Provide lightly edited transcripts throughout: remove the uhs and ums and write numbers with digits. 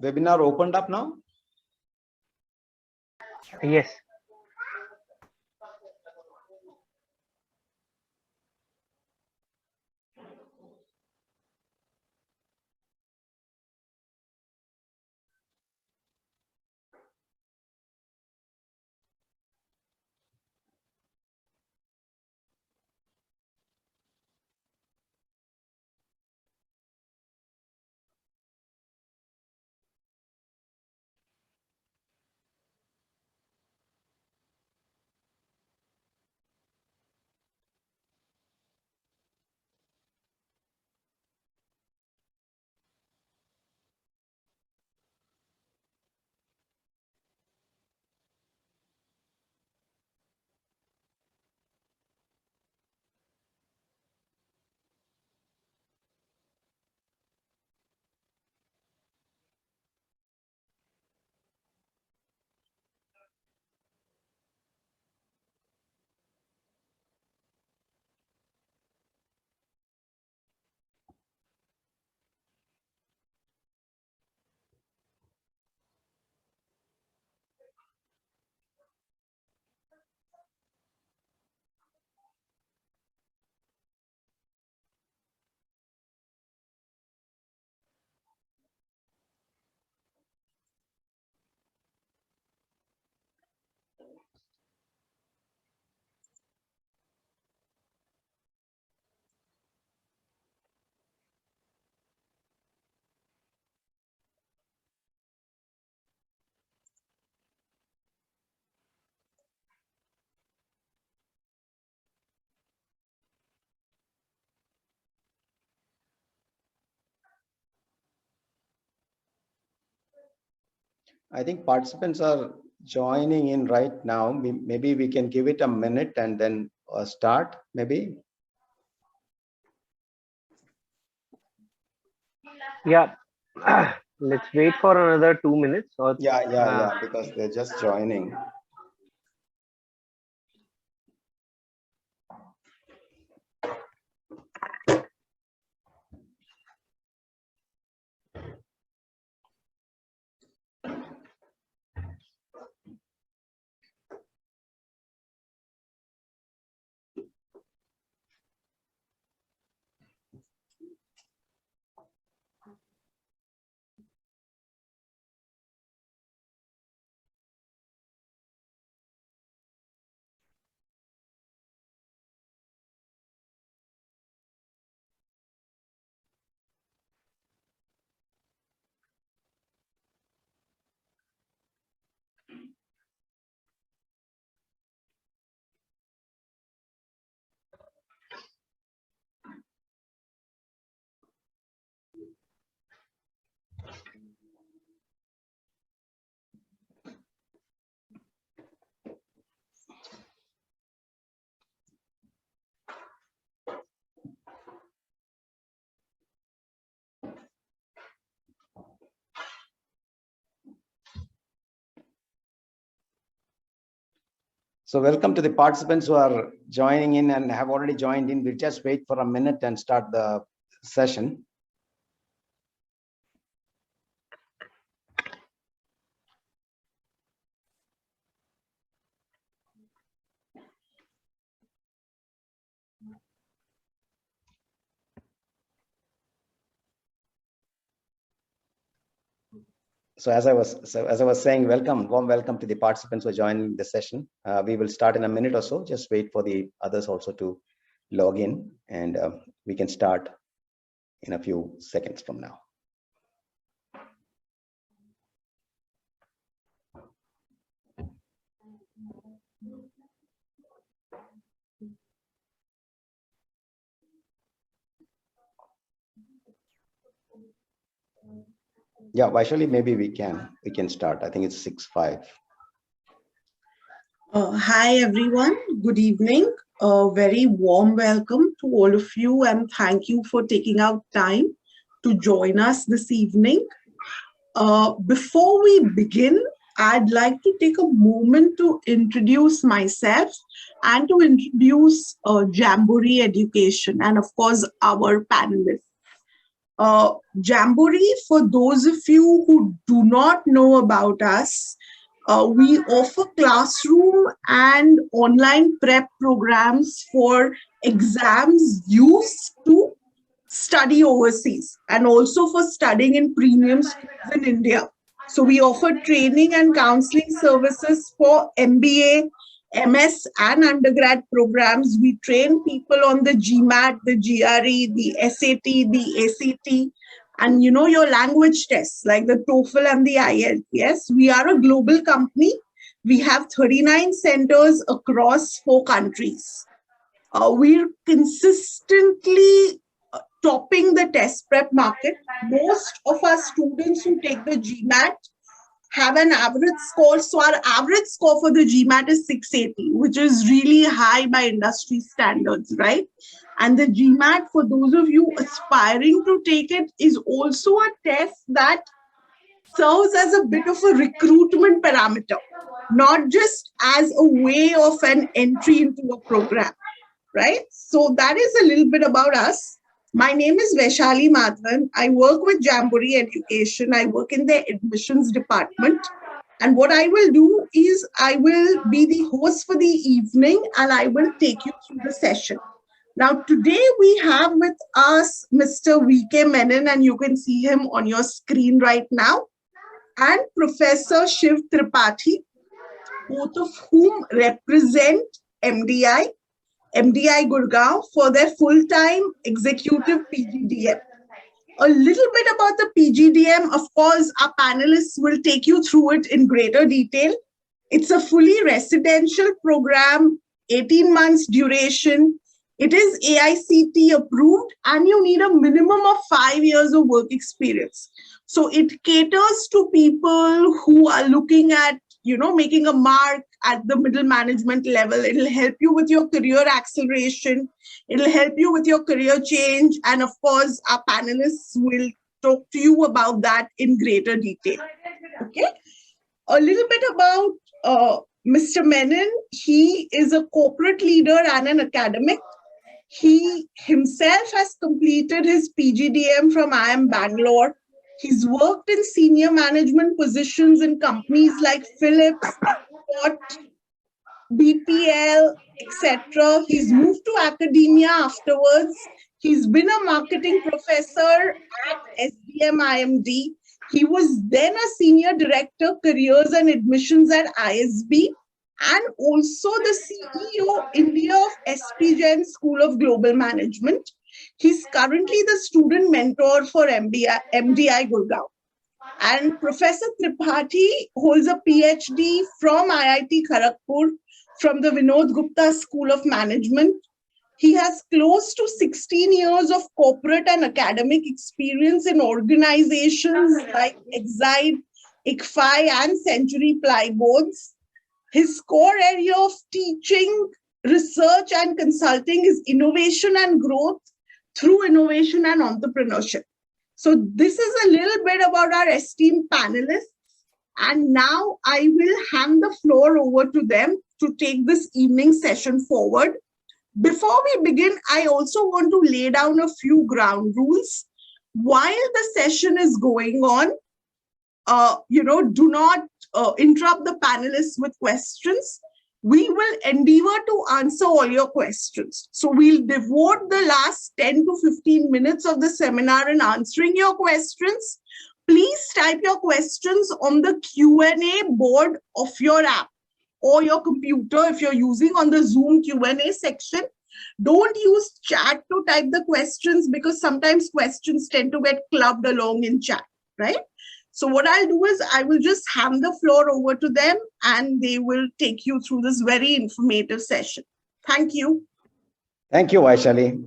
webinar opened up now? Yes. I think participants are joining in right now. Maybe we can give it a minute and then start, maybe. Yeah. Let's wait for another 2 minutes. Or Yeah, because they're just joining. So welcome to the participants who are joining in and have already joined in. We'll just wait for a minute and start the session. So as I was saying, warm welcome to the participants who are joining the session. We will start in a minute or so. Just wait for the others also to log in, and we can start in a few seconds from now. Yeah, Vaishali, maybe we can start. I think it's 6:05. Hi, everyone. Good evening. A very warm welcome to all of you, and thank you for taking out time to join us this evening. Before we begin, I'd like to take a moment to introduce myself and to introduce Jamboree Education and, of course, our panelists. Jamboree, for those of you who do not know about us, we offer classroom and online prep programs for exams used to study overseas and also for studying in premium schools in India. So we offer training and counseling services for MBA, MS and undergrad programs. We train people on the GMAT, the GRE, the SAT, the ACT, and your language tests like the TOEFL and the IELTS. We are a global company. We have 39 centers across 4 countries. We're consistently topping the test prep market. Most of our students who take the GMAT have an average score. So our average score for the GMAT is 680, which is really high by industry standards, right? And the GMAT, for those of you aspiring to take it, is also a test that serves as a bit of a recruitment parameter, not just as a way of an entry into a program, right? So that is a little bit about us. My name is Vaishali Madhavan. I work with Jamboree Education. I work in the admissions department. And what I will do is I will be the host for the evening and I will take you through the session. Now, today we have with us Mr. V.K. Menon, and you can see him on your screen right now, and Professor Shiv Tripathi, both of whom represent MDI Gurgaon for their full-time executive PGDM. A little bit about the PGDM, of course, our panelists will take you through it in greater detail. It's a fully residential program, 18 months duration. It is AICT approved and you need a minimum of 5 years of work experience. So it caters to people who are looking at, making a mark at the middle management level. It'll help you with your career acceleration. It'll help you with your career change. And of course, our panelists will talk to you about that in greater detail. Okay. A little bit about Mr. Menon. He is a corporate leader and an academic. He himself has completed his PGDM from IIM Bangalore. He's worked in senior management positions in companies like Philips, BPL, etc. He's moved to academia afterwards. He's been a marketing professor at SDM IMD. He was then a senior director, careers and admissions at ISB, and also the CEO India of SP Jain School of Global Management. He's currently the student mentor for MDI Gurgaon. And Professor Tripathi holds a PhD from IIT Kharagpur from the Vinod Gupta School of Management. He has close to 16 years of corporate and academic experience in organizations like Exide, ICFI, and Century Plyboards. His core area of teaching, research, and consulting is innovation and growth through innovation and entrepreneurship. So this is a little bit about our esteemed panelists. And now I will hand the floor over to them to take this evening session forward. Before we begin, I also want to lay down a few ground rules. While the session is going on, do not interrupt the panelists with questions. We will endeavor to answer all your questions. So we'll devote the last 10 to 15 minutes of the seminar in answering your questions. Please type your questions on the Q&A board of your app or your computer if you're using on the Zoom Q&A section. Don't use chat to type the questions because sometimes questions tend to get clubbed along in chat, right? So what I'll do is I will just hand the floor over to them and they will take you through this very informative session. Thank you. Thank you, Vaishali.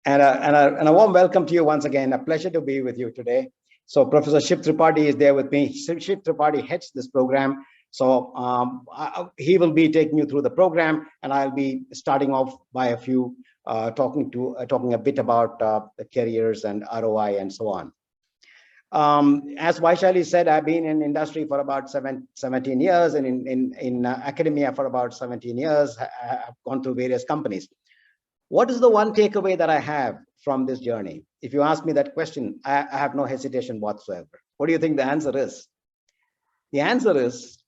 And a warm welcome to you once again. A pleasure to be with you today. So Professor Shiv Tripathi is there with me. Shiv Tripathi heads this program. So he will be taking you through the program, and I'll be starting off by a few talking a bit about the careers and ROI and so on. As Vaishali said, I've been in industry for about 17 years, and in academia for about 17 years. I've gone through various companies. What is the one takeaway that I have from this journey? If you ask me that question, I have no hesitation whatsoever. What do you think the answer is? The answer is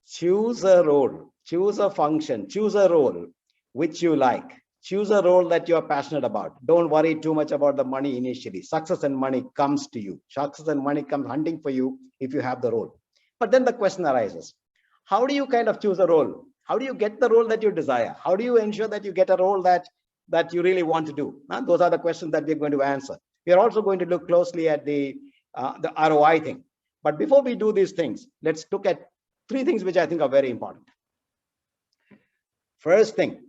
choose a role, choose a function, choose a role which you like. Choose a role that you're passionate about. Don't worry too much about the money initially. Success and money comes to you. Success and money comes hunting for you if you have the role. But then the question arises, how do you kind of choose a role? How do you get the role that you desire? How do you ensure that you get a role that you really want to do? Those are the questions that we're going to answer. We are also going to look closely at the ROI thing. But before we do these things, let's look at three things which I think are very important. First thing,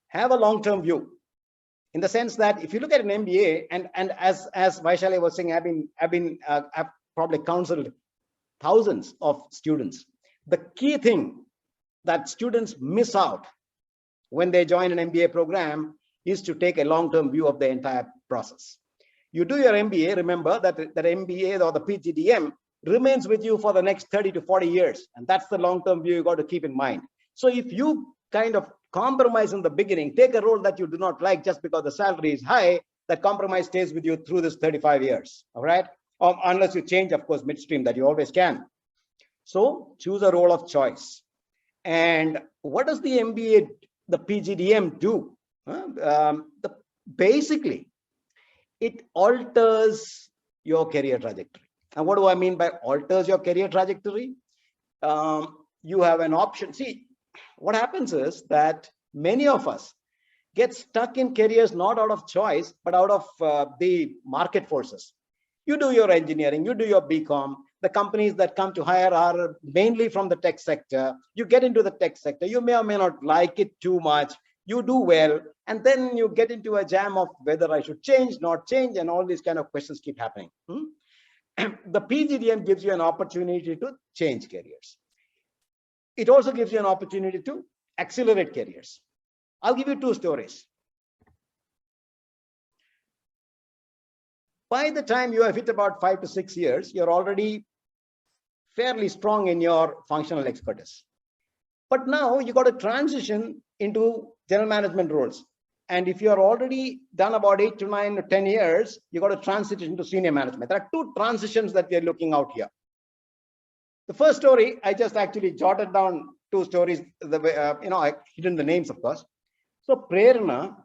have a long-term view, in the sense that if you look at an MBA, and as Vaishali was saying, I've probably counseled thousands of students. The key thing that students miss out when they join an MBA program is to take a long-term view of the entire process. You do your MBA, remember that MBA or the PGDM remains with you for the next 30 to 40 years. And that's the long-term view you got to keep in mind. So if you kind of compromise in the beginning, take a role that you do not like just because the salary is high, that compromise stays with you through this 35 years, all right? Unless you change, of course, midstream, that you always can. So choose a role of choice. And what does the MBA, the PGDM do? Basically, it alters your career trajectory. And what do I mean by alters your career trajectory? You have an option. See, what happens is that many of us get stuck in careers not out of choice, but out of the market forces. You do your engineering, you do your BCom. The companies that come to hire are mainly from the tech sector. You get into the tech sector. You may or may not like it too much. You do well. And then you get into a jam of whether I should change, not change, and all these kind of questions keep happening. The PGDM gives you an opportunity to change careers. It also gives you an opportunity to accelerate careers. I'll give you two stories. By the time you have hit about 5 to 6 years, you're already fairly strong in your functional expertise. But now you got to transition into general management roles. And if you're already done about 8 to 9 to 10 years, you got to transition into senior management. There are two transitions that we are looking out here. The first story, I just actually jotted down two stories. I hidden the names, of course. So Prerna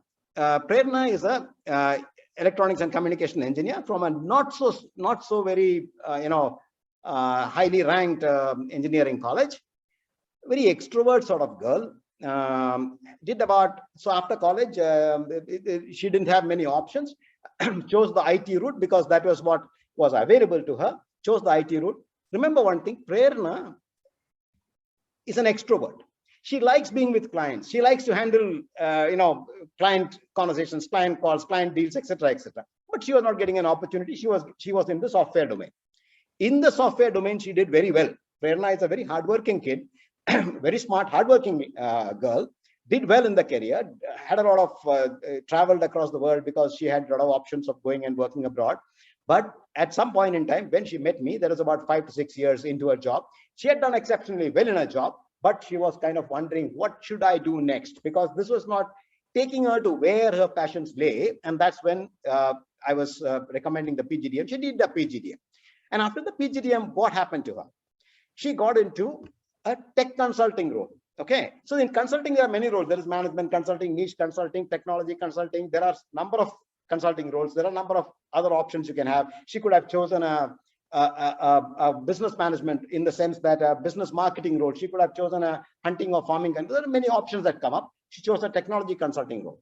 is a electronics and communication engineer from a not so very highly ranked engineering college. Very extrovert sort of girl. So after college, she didn't have many options. Chose the IT route because that was what was available to her. Chose the IT route. Remember one thing, Prerna is an extrovert. She likes being with clients. She likes to handle, client conversations, client calls, client deals, etc., etc. But she was not getting an opportunity. She was in the software domain. In the software domain, she did very well. Prerna is a very hardworking kid, very smart, hardworking girl. Did well in the career. Had a lot of traveled across the world because she had a lot of options of going and working abroad. But at some point in time, when she met me, that was about 5 to 6 years into her job. She had done exceptionally well in her job, but she was kind of wondering, what should I do next? Because this was not taking her to where her passions lay. And that's when I was recommending the PGDM. She did the PGDM. And after the PGDM, what happened to her? She got into a tech consulting role. Okay. So in consulting, there are many roles. There is management consulting, niche consulting, technology consulting. There are a number of consulting roles. There are a number of other options you can have. She could have chosen a business management, in the sense that a business marketing role. She could have chosen a hunting or farming. There are many options that come up. She chose a technology consulting role.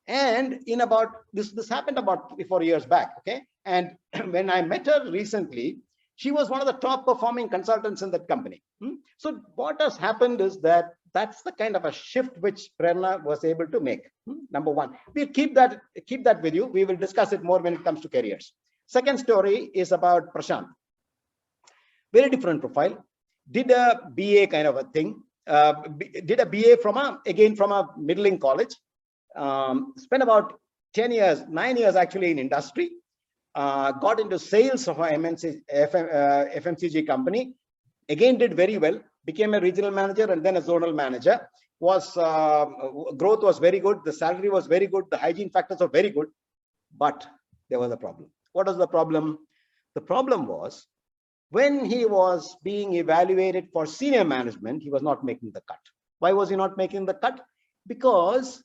And in about this happened about 4 years back. Okay. And when I met her recently, she was one of the top performing consultants in that company. So what has happened is that's the kind of a shift which Prerna was able to make. Number one, we'll keep that with you. We will discuss it more when it comes to careers. Second story is about Prashant. Very different profile. Did a BA kind of a thing. Did a BA from a middling college. Spent about 10 years, 9 years actually in industry. Got into sales of a FMCG company. Again, did very well. Became a regional manager and then a zonal manager. growth was very good, the salary was very good, the hygiene factors were very good, but there was a problem. What was the problem? The problem was when he was being evaluated for senior management, he was not making the cut. Why was he not making the cut? Because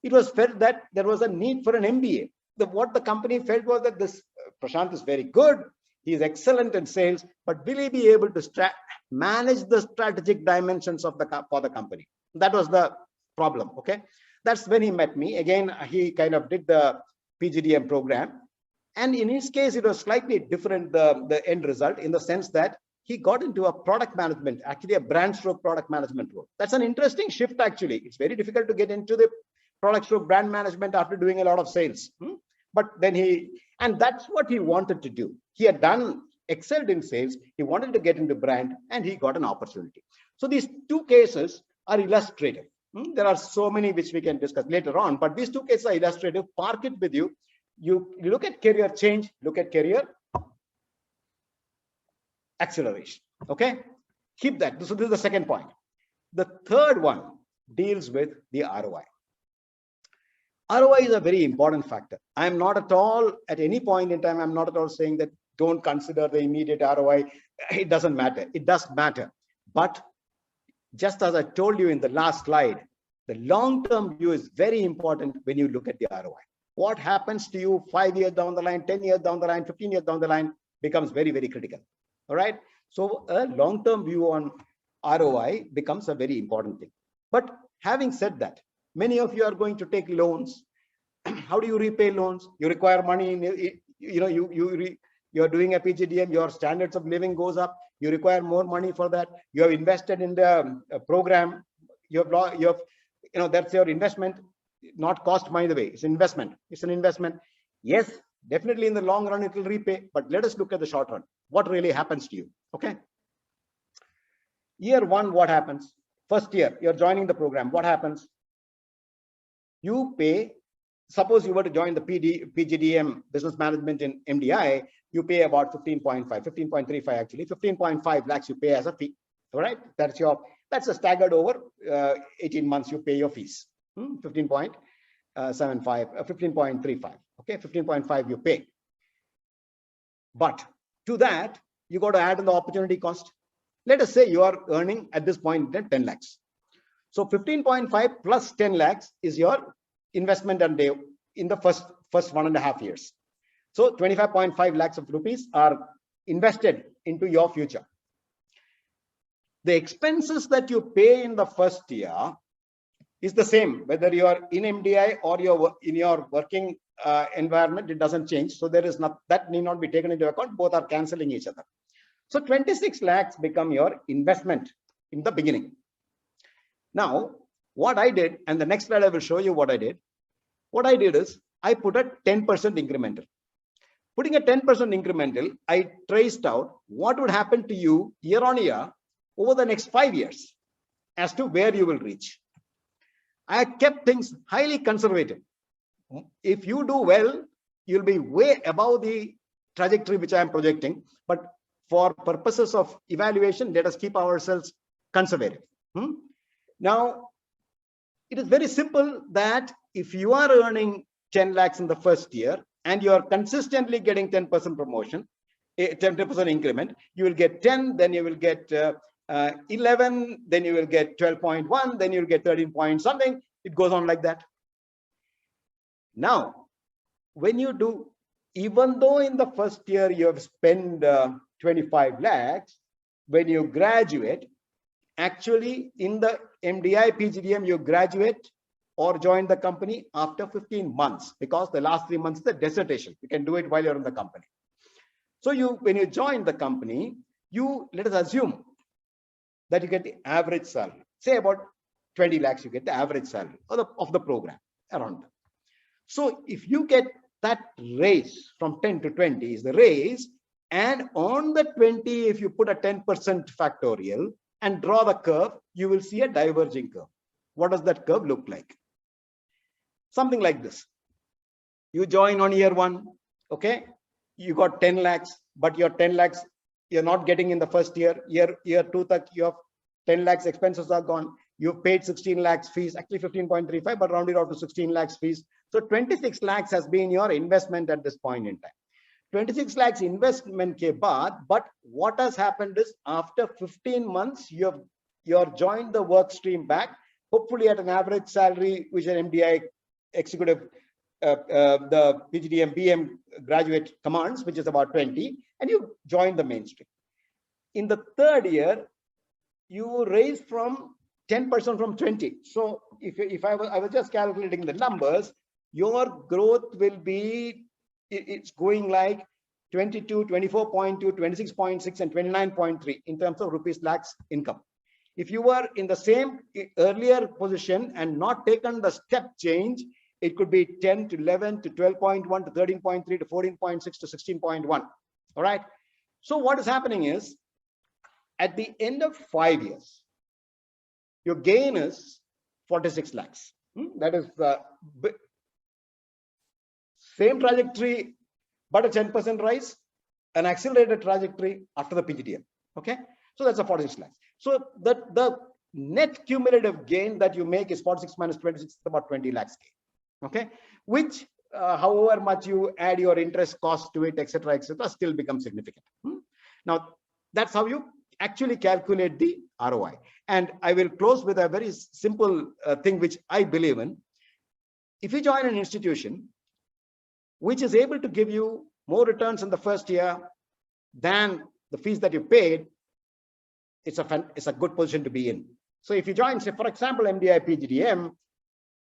it was felt that there was a need for an MBA. What the company felt was that this Prashant is very good, he is excellent in sales, but will he be able to manage the strategic dimensions of for the company? That was the problem. Okay, that's when he met me. Again, he kind of did the PGDM program, and in his case, it was slightly different, the end result, in the sense that he got into a product management, actually a brand stroke product management role. That's an interesting shift, actually. It's very difficult to get into the product stroke brand management after doing a lot of sales. But then and that's what he wanted to do. He had excelled in sales, he wanted to get into brand, and he got an opportunity. So these two cases are illustrative. There are so many which we can discuss later on, but these two cases are illustrative. Park it with you. You look at career change, look at career acceleration. Okay, keep that. So this is the second point. The third one deals with the ROI. ROI is a very important factor. I'm not at all, at any point in time, I'm not at all saying that don't consider the immediate ROI. It doesn't matter. It does matter. But just as I told you in the last slide, the long-term view is very important when you look at the ROI. What happens to you 5 years down the line, 10 years down the line, 15 years down the line becomes very, very critical. All right. So a long-term view on ROI becomes a very important thing. But having said that, many of you are going to take loans. How do you repay loans? You require money. You're doing a PGDM. Your standards of living goes up. You require more money for that. You have invested in the program. That's your investment. Not cost, by the way. It's investment. It's an investment. Yes, definitely in the long run it will repay. But let us look at the short run. What really happens to you? Okay. Year one, what happens? First year, you're joining the program. What happens? You pay, suppose you were to join the PGDM business management in MDI, you pay about 15.35 actually, 15.5 lakhs you pay as a fee. All right, that's a staggered over 18 months you pay your fees. 15.75, 15.35. Okay, 15.5 you pay. But to that, you got to add in the opportunity cost. Let us say you are earning at this point 10 lakhs. So 15.5 plus 10 lakhs is your investment and in the first 1.5 years. So 25.5 lakhs of rupees are invested into your future. The expenses that you pay in the first year is the same, whether you are in MDI or you're in your working environment, it doesn't change. So there is that need not be taken into account. Both are cancelling each other. So 26 lakhs become your investment in the beginning. Now, what I did, and the next slide I will show you what I did. What I did is I put a 10% incremental. Putting a 10% incremental, I traced out what would happen to you year on year over the next 5 years as to where you will reach. I kept things highly conservative. If you do well, you'll be way above the trajectory which I am projecting. But for purposes of evaluation, let us keep ourselves conservative. Now, it is very simple that if you are earning 10 lakhs in the first year and you are consistently getting 10% promotion, 10% increment, you will get 10, then you will get 11, then you will get 12.1, then you'll get 13 point something. It goes on like that. Now, when you do, even though in the first year you have spent 25 lakhs, when you graduate, actually in the MDI PGDM, you graduate or join the company after 15 months, because the last 3 months is the dissertation. You can do it while you're in the company. So when you join the company, let us assume that you get the average salary, say about 20 lakhs, you get the average salary of the program around that. So if you get that raise from 10 to 20 is the raise, and on the 20, if you put a 10% factorial and draw the curve, you will see a diverging curve. What does that curve look like? Something like this. You join on year one, okay? You got 10 lakhs, but your 10 lakhs, you're not getting in the first year. Year two, you have 10 lakhs expenses are gone. You paid 16 lakhs fees, actually 15.35, but rounded out to 16 lakhs fees. So 26 lakhs has been your investment at this point in time. 26 lakhs investment ke baad, but what has happened is after 15 months, you have joined the work stream back, hopefully at an average salary, which an MDI executive, the PGDM, BM graduate commands, which is about 20, and you join the mainstream. In the third year, you raise from 10% from 20. So if I was just calculating the numbers, your growth will be, it's going like 22, 24.2, 26.6, and 29.3 in terms of rupees lakhs income. If you were in the same earlier position and not taken the step change, it could be 10 to 11 to 12.1 to 13.3 to 14.6 to 16.1. All right. So what is happening is, at the end of 5 years, your gain is 46 lakhs. That is the same trajectory, but a 10% rise, an accelerated trajectory after the PGDM. Okay, so that's a 46 lakhs. So the net cumulative gain that you make is 46 minus 26, about 20 lakhs gain. Okay, which however much you add your interest cost to it, etc., still becomes significant. Now that's how you actually calculate the ROI. And I will close with a very simple thing which I believe in. If you join an institution which is able to give you more returns in the first year than the fees that you paid, it's a good position to be in. So if you join, say, for example, MDI PGDM,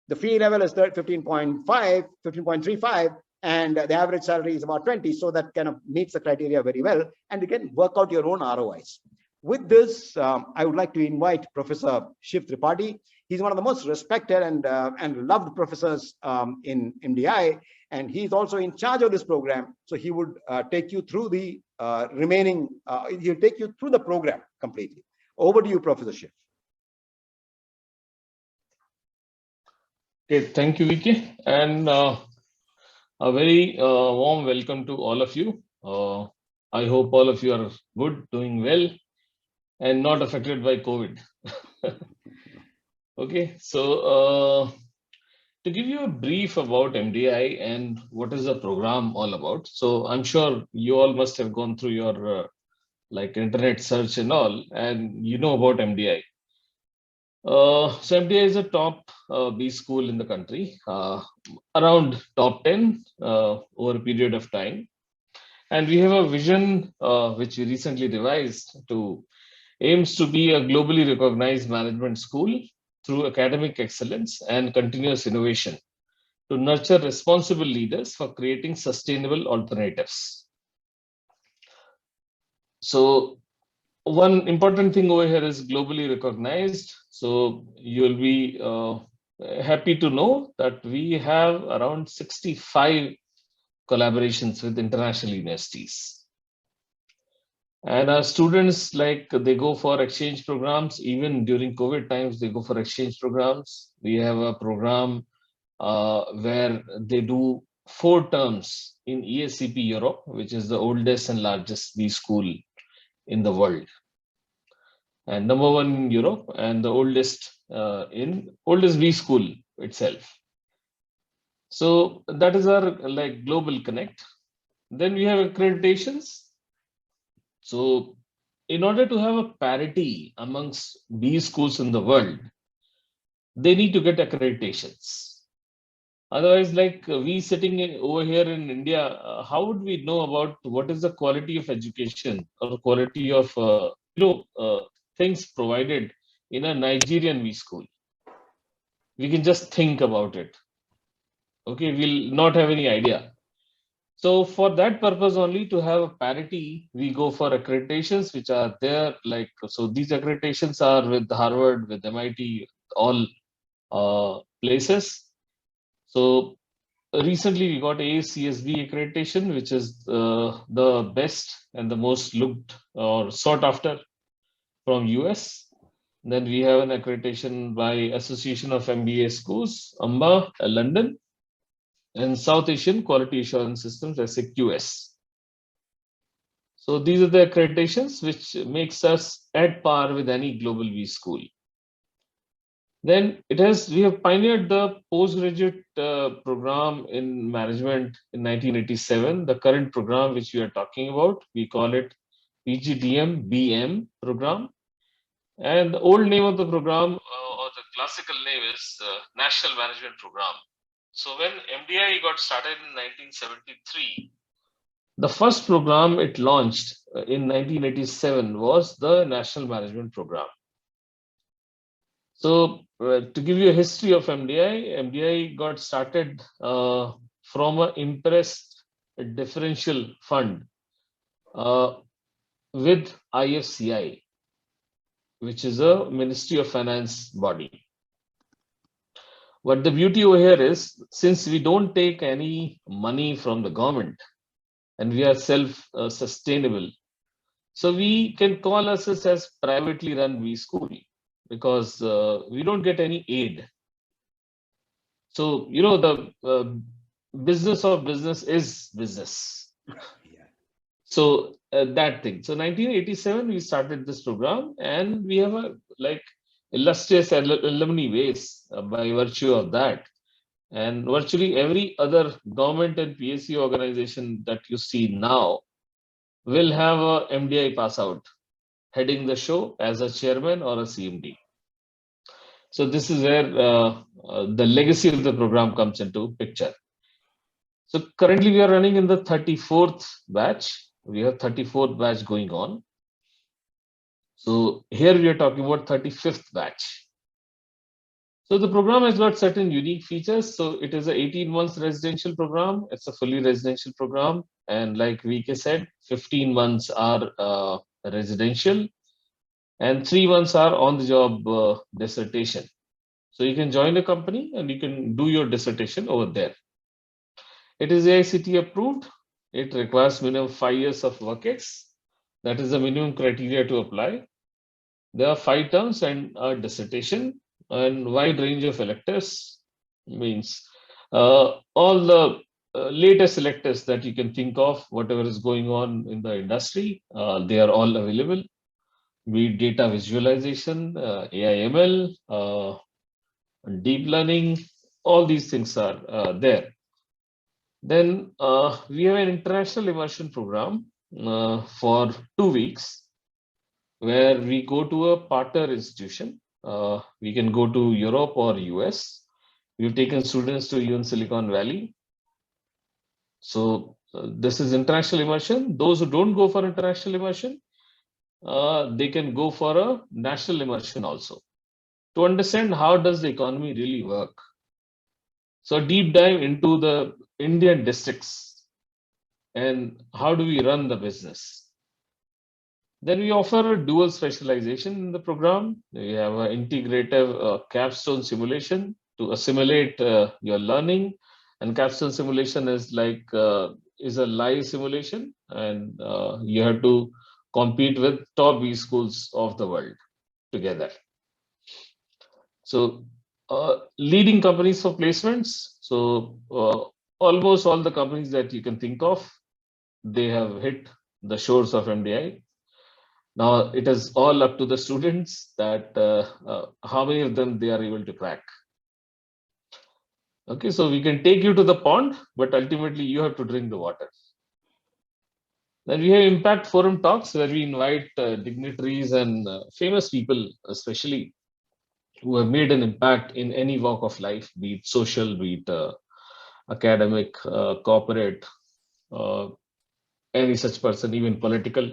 the fee level is 15.5, 15.35, and the average salary is about 20. So that kind of meets the criteria very well, and you can work out your own ROIs. With this, I would like to invite Professor Shiv Tripathi. He's one of the most respected and loved professors in MDI, and he's also in charge of this program. So he would take you through the he'll take you through the program completely. Over to you, Professor Shiv. Okay, thank you, Vicky, and a very warm welcome to all of you. I hope all of you are good, doing well, and not affected by COVID. Okay, so to give you a brief about MDI and what is the program all about. So I'm sure you all must have gone through your like internet search and all, and you know about MDI. So MDI is a top B school in the country, around top 10 over a period of time. And we have a vision which we recently revised to aims to be a globally recognized management school through academic excellence and continuous innovation to nurture responsible leaders for creating sustainable alternatives. So one important thing over here is globally recognized. So you'll be happy to know that we have around 65 collaborations with international universities. And our students, like, they go for exchange programs. Even during COVID times, they go for exchange programs. We have a program where they do 4 terms in ESCP Europe, which is the oldest and largest B school in the world, and #1 in Europe, and the oldest B school itself. So that is our like global connect. Then we have accreditations. So in order to have a parity amongst B schools in the world, they need to get accreditations. Otherwise, like we sitting over here in India, how would we know about what is the quality of education or quality of things provided in a Nigerian B school? We can just think about it. Okay, we'll not have any idea. So for that purpose only, to have a parity, we go for accreditations which are there. Like, so these accreditations are with Harvard, with MIT, all places. So recently we got ACSB accreditation, which is the best and the most looked or sought after from US. Then we have an accreditation by Association of MBA Schools, AMBA, London, and South Asian Quality Assurance Systems, SAQS. So these are the accreditations which makes us at par with any global B school. Then we have pioneered the postgraduate program in management in 1987. The current program which we are talking about, we call it PGDM BM program. And the old name of the program, or the classical name, is National Management Program. So when MDI got started in 1973, the first program it launched in 1987 was the National Management Program. So to give you a history of MDI, MDI got started from an impressed differential fund with IFCI, which is a Ministry of Finance body. But the beauty over here is, since we don't take any money from the government and we are self-sustainable, so we can call ourselves as privately run V school, because we don't get any aid. So, you know, the business of business is business. Yeah. So that thing. So 1987, we started this program, and we have a illustrious alumni base by virtue of that. And virtually every other government and PSU organization that you see now will have a MDI pass out heading the show as a chairman or a CMD. So this is where the legacy of the program comes into picture. So currently we are running in the 34th batch. We have 34th batch going on. So here we are talking about 35th batch. So the program has got certain unique features. So it is an 18 months residential program. It's a fully residential program. And like VK said, 15 months are residential and 3 months are on the job dissertation. So you can join the company and you can do your dissertation over there. It is AICTE approved. It requires minimum 5 years of work ex. That is the minimum criteria to apply. There are 5 terms and a dissertation, and wide range of electives, means all the latest electives that you can think of, whatever is going on in the industry, they are all available. Be it data visualization, AI/ML, deep learning, all these things are there. Then we have an international immersion program for 2 weeks, where we go to a partner institution. We can go to Europe or US. We've taken students to even Silicon Valley. So this is international immersion. Those who don't go for international immersion, they can go for a national immersion also, to understand how does the economy really work. So deep dive into the Indian districts and how do we run the business. Then we offer a dual specialization in the program. We have an integrative capstone simulation to assimilate your learning, and capstone simulation is is a live simulation, and you have to compete with top B schools of the world together. So leading companies for placements. So almost all the companies that you can think of, they have hit the shores of MDI. Now it is all up to the students that how many of them they are able to crack. Okay, so we can take you to the pond, but ultimately you have to drink the water. Then we have Impact Forum talks, where we invite dignitaries and famous people, especially who have made an impact in any walk of life, be it social, be it academic, corporate, any such person, even political.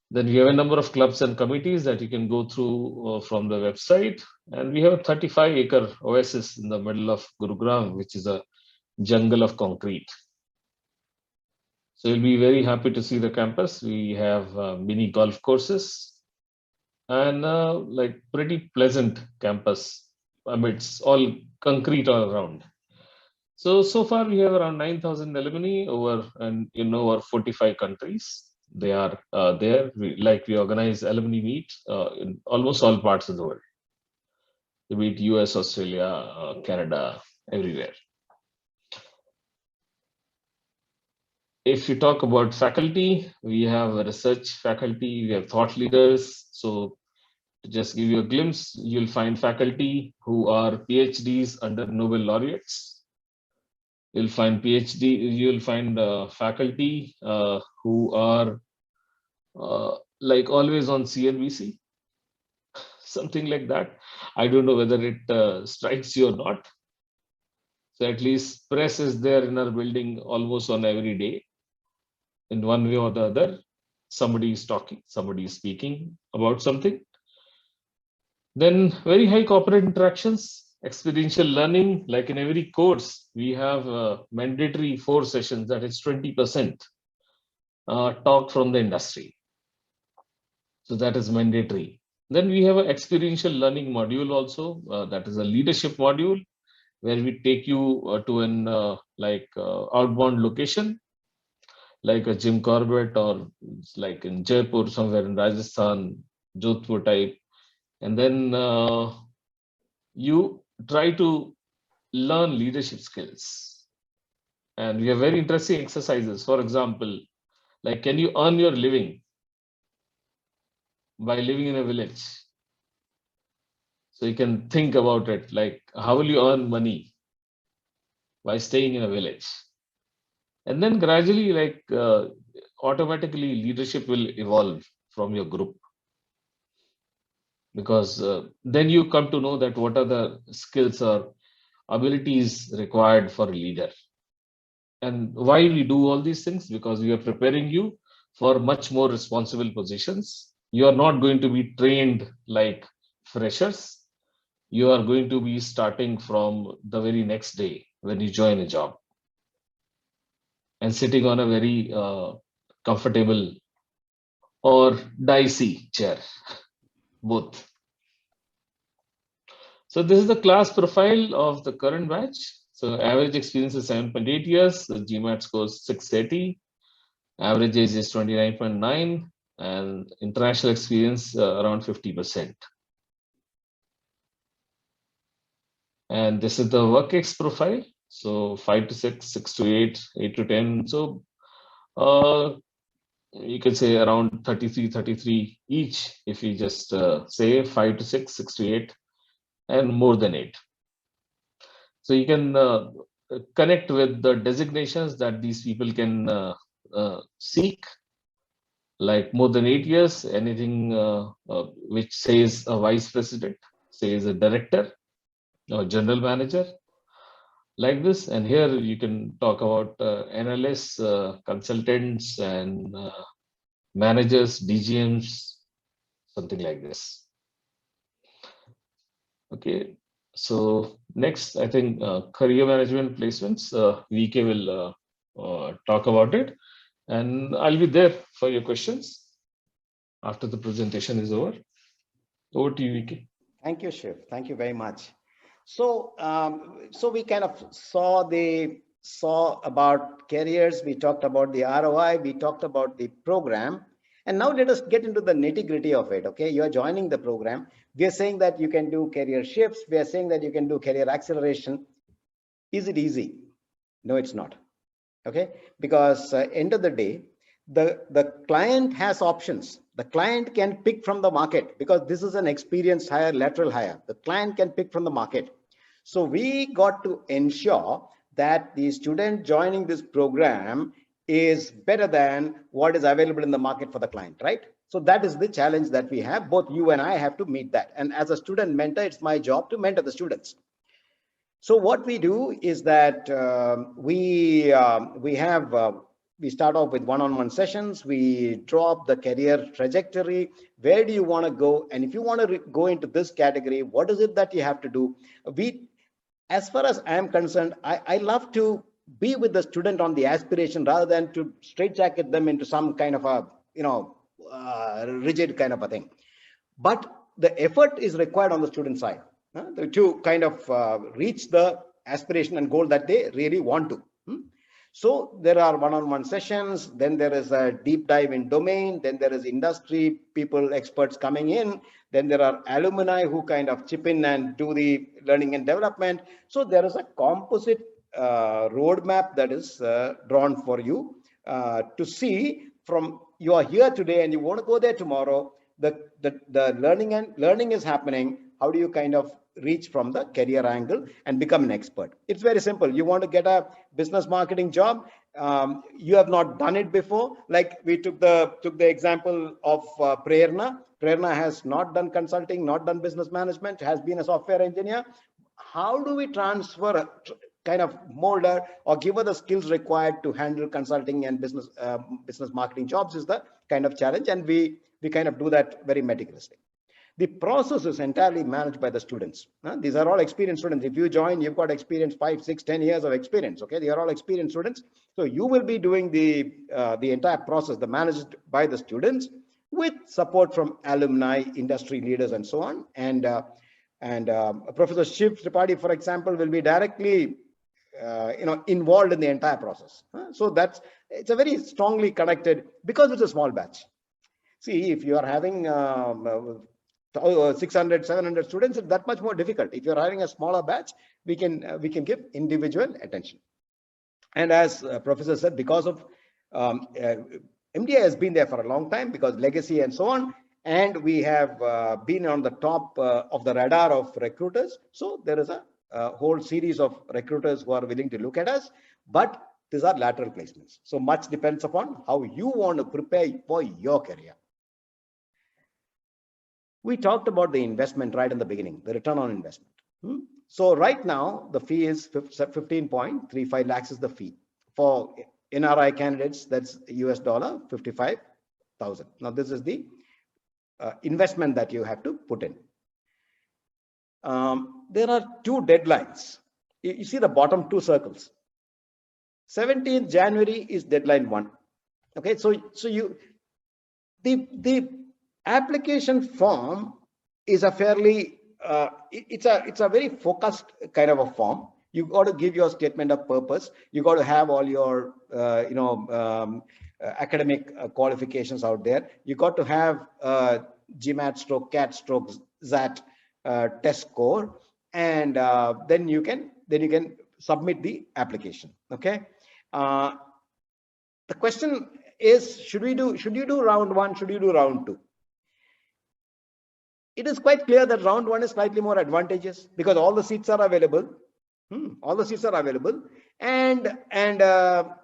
Then we have a number of clubs and committees that you can go through from the website. And we have a 35-acre oasis in the middle of Gurugram, which is a jungle of concrete. So you'll be very happy to see the campus. We have mini golf courses and pretty pleasant campus amidst all concrete all around. So far we have around 9,000 alumni over 45 countries. They are there. We organize alumni meet in almost all parts of the world. Be it US, Australia, Canada, everywhere. If you talk about faculty, we have a research faculty, we have thought leaders. So to just give you a glimpse, you'll find faculty who are PhDs under Nobel laureates. You'll find faculty who are like always on CNBC, something like that. I don't know whether it strikes you or not. So at least press is there in our building almost on every day. In one way or the other, somebody is talking, somebody is speaking about something. Then very high corporate interactions, experiential learning, like in every course, we have mandatory 4 sessions, that is 20% talk from the industry. So that is mandatory. Then we have an experiential learning module also, that is a leadership module, where we take you to an outbound location, like a Jim Corbett or like in Jaipur, somewhere in Rajasthan, Jodhpur type. And then you try to learn leadership skills. And we have very interesting exercises. For example, like, can you earn your living by living in a village? So you can think about it, like, how will you earn money by staying in a village? And then gradually, like automatically, leadership will evolve from your group, because then you come to know that what are the skills or abilities required for a leader. And why we do all these things? Because we are preparing you for much more responsible positions. You are not going to be trained like freshers. You are going to be starting from the very next day when you join a job, and sitting on a very comfortable or dicey chair, both. So this is the class profile of the current batch. So average experience is 7.8 years, the GMAT score is 680, average age is 29.9, and international experience around 50%. And this is the WorkX profile. So 5 to 6, 6 to 8, 8 to 10. So you can say around 33 each, if you just say 5 to 6, 6 to 8, and more than 8. So you can connect with the designations that these people can seek, like more than 8 years, anything which says a vice president, says a director or general manager, like this. And here you can talk about analysts, consultants, and managers, DGMs, something like this. Okay, so next, I think career management placements, VK will talk about it, and I'll be there for your questions after the presentation is over. Over to you, VK. Thank you, Shiv. Thank you very much. So, so we kind of saw about careers. We talked about the ROI. We talked about the program. And now let us get into the nitty-gritty of it. Okay, you are joining the program. We are saying that you can do career shifts. We are saying that you can do career acceleration. Is it easy? No, it's not. Okay, because end of the day, the client has options. The client can pick from the market, because this is an experienced hire, lateral hire. The client can pick from the market. So we got to ensure that the student joining this program is better than what is available in the market for the client, right? So that is the challenge that we have. Both you and I have to meet that. And as a student mentor, it's my job to mentor the students. So what we do is that we start off with one-on-one sessions. We draw up the career trajectory. Where do you want to go? And if you want to go into this category, what is it that you have to do? As far as I am concerned, I love to be with the student on the aspiration rather than to straitjacket them into some kind of a, rigid kind of a thing. But the effort is required on the student side to kind of reach the aspiration and goal that they really want to. So there are one-on-one sessions, then there is a deep dive in domain, then there is industry people, experts coming in, then there are alumni who kind of chip in and do the learning and development. So there is a composite roadmap that is drawn for you to see from you are here today and you want to go there tomorrow. the learning is happening. How do you kind of reach from the career angle and become an expert? It's very simple. You want to get a business marketing job. You have not done it before. Like we took the example of Prerna. Prerna has not done consulting, not done business management, has been a software engineer. How do we transfer, kind of mold her or give her the skills required to handle consulting and business marketing jobs is the kind of challenge, and we kind of do that very meticulously. The process is entirely managed by the students. These are all experienced students. If you join, you've got experience, 5, 6, 10 years of experience. Okay, they are all experienced students. So you will be doing the entire process, the managed by the students, with support from alumni, industry leaders, and so on. And Professor Shiv Tripathi, for example, will be directly involved in the entire process. So it's a very strongly connected, because it's a small batch. See, if you are having 600, 700 students, it's that much more difficult. If you're having a smaller batch, we can give individual attention. And as Professor said, because of MDI has been there for a long time, because legacy and so on, and we have been on the top of the radar of recruiters. So there is a whole series of recruiters who are willing to look at us, but these are lateral placements. So much depends upon how you want to prepare for your career. We talked about the investment right in the beginning, the return on investment. So right now, the fee is 15.35 lakhs is the fee. For NRI candidates, that's US dollar 55,000. Now, this is the investment that you have to put in. There are 2 deadlines. You see the bottom 2 circles. 17th January is deadline 1. Okay, so the application form is a fairly it's a very focused kind of a form. You got to give your statement of purpose. You got to have all your academic qualifications out there. You got to have GMAT stroke, CAT stroke, XAT test score, and then you can submit the application. Okay. The question is, should you do round 1? Should you do round 2? It is quite clear that round 1 is slightly more advantageous, because all the seats are available. All the seats are available, and the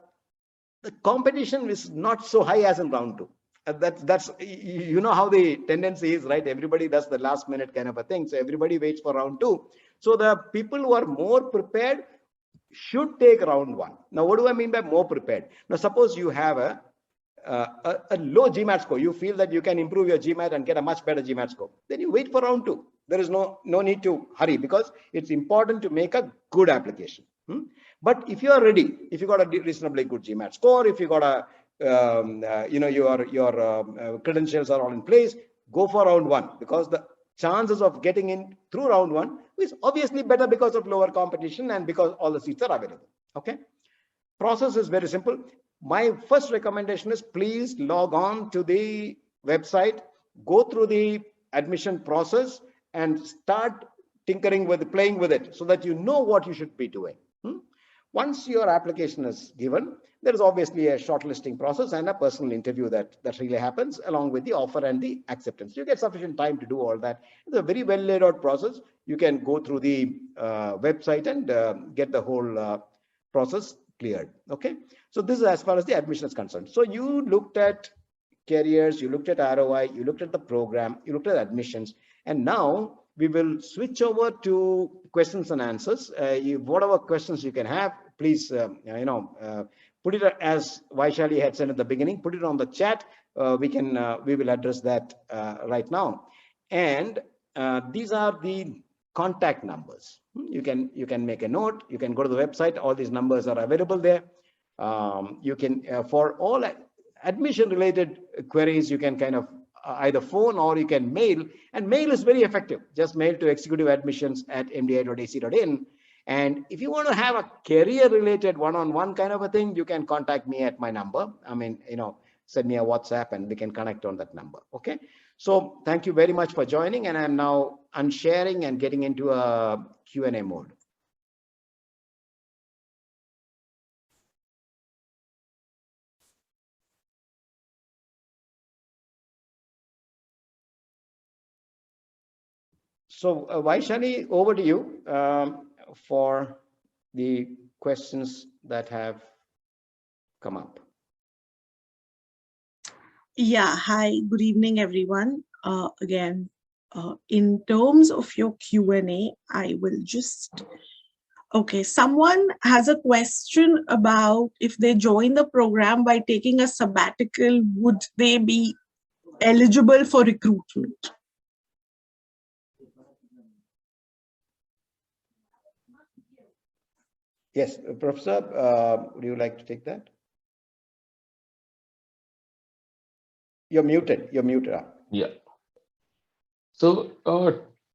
competition is not so high as in round 2. That's you know how the tendency is, right? Everybody does the last minute kind of a thing, so everybody waits for round 2. So the people who are more prepared should take round 1. Now, what do I mean by more prepared? Now, suppose you have a low GMAT score. You feel that you can improve your GMAT and get a much better GMAT score. Then you wait for round 2. There is no need to hurry, because it's important to make a good application. But if you are ready, if you got a reasonably good GMAT score, if you got a your credentials are all in place, go for round 1, because the chances of getting in through round 1 is obviously better because of lower competition and because all the seats are available. Okay. Process is very simple. My first recommendation is, please log on to the website, go through the admission process, and start tinkering with, playing with it, so that you know what you should be doing. Once your application is given, there is obviously a shortlisting process and a personal interview that really happens, along with the offer and the acceptance. You get sufficient time to do all that. It's a very well laid out process. You can go through the website and get the whole process cleared. Okay, so this is as far as the admission is concerned. So you looked at careers, you looked at ROI, you looked at the program, you looked at admissions, and now we will switch over to questions and answers. Whatever questions you can have, please put it, as Vaishali had said at the beginning, put it on the chat. We will address that right now. And these are the contact numbers. You can make a note. You can go to the website. All these numbers are available there. You can for all admission related queries, you can kind of either phone or you can mail, and mail is very effective. Just mail to executiveadmissions@mdi.ac.in. And if you want to have a career related one-on-one kind of a thing, you can contact me at my number. I mean, send me a WhatsApp and we can connect on that number. Okay. So thank you very much for joining, and I'm now unsharing and getting into a Q&A mode. So Vaishali, over to you for the questions that have come up. Yeah, hi, good evening, everyone. Again, in terms of your Q&A, I will just, okay, someone has a question about if they join the program by taking a sabbatical, would they be eligible for recruitment? Yes, Professor, would you like to take that? You're muted. You're muted. Yeah. So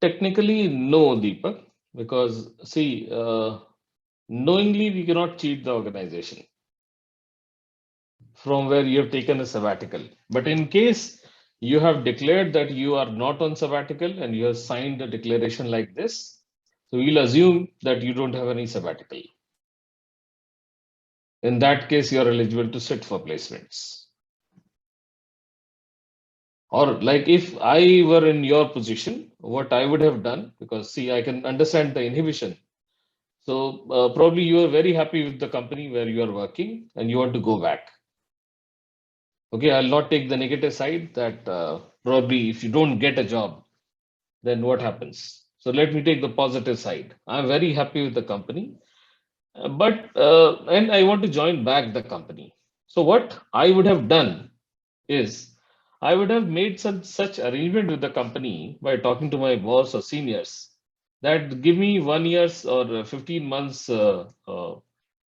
technically, no, Deepak, because see, knowingly we cannot cheat the organization from where you have taken a sabbatical. But in case you have declared that you are not on sabbatical and you have signed a declaration like this, so we'll assume that you don't have any sabbatical. In that case, you are eligible to sit for placements. Or like if I were in your position, what I would have done, because see, I can understand the inhibition. So probably you are very happy with the company where you are working and you want to go back. Okay, I'll not take the negative side that probably if you don't get a job, then what happens? So let me take the positive side. I'm very happy with the company, and I want to join back the company. So what I would have done is I would have made such arrangement with the company by talking to my boss or seniors that give me 1 year's or 15 months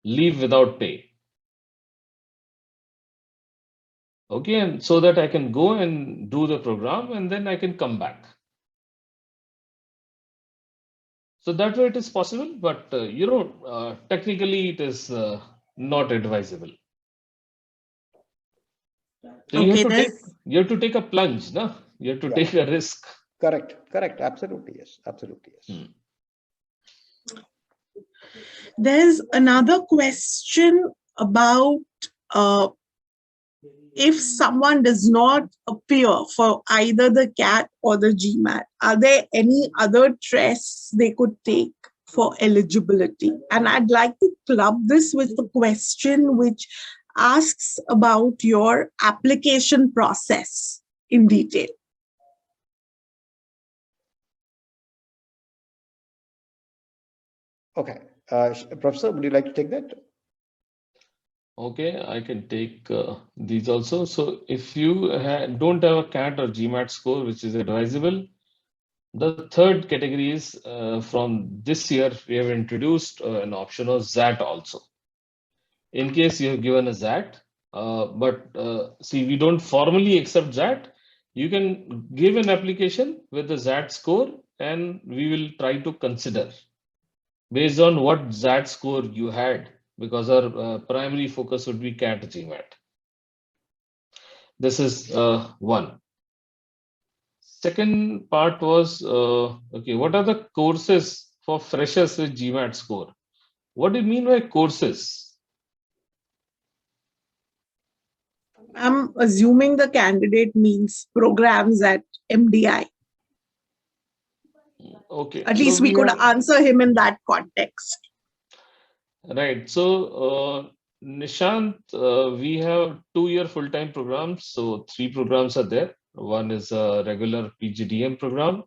leave without pay. Okay, and so that I can go and do the program and then I can come back. So that way it is possible, but technically it is not advisable. So Okay, you have to take a plunge, no? You have to Yeah. take a risk. Correct. Absolutely, yes. Absolutely, yes. There's another question about if someone does not appear for either the CAT or the GMAT, are there any other tests they could take for eligibility? And I'd like to club this with the question which asks about your application process in detail. Okay. Professor, would you like to take that? Okay, I can take these also. So if you don't have a CAT or GMAT score, which is advisable, the third category is from this year, we have introduced an option of ZAT also. In case you have given a ZAT, but see, we don't formally accept ZAT, you can give an application with the ZAT score and we will try to consider based on what ZAT score you had, because our primary focus would be CAT GMAT. This is one. Second part was, okay, what are the courses for freshers with GMAT score? What do you mean by courses? I'm assuming the candidate means programs at MDI. Okay. At least we could answer him in that context. Right. So, Nishant, we have 2-year full-time programs. So 3 programs are there. One is a regular PGDM program.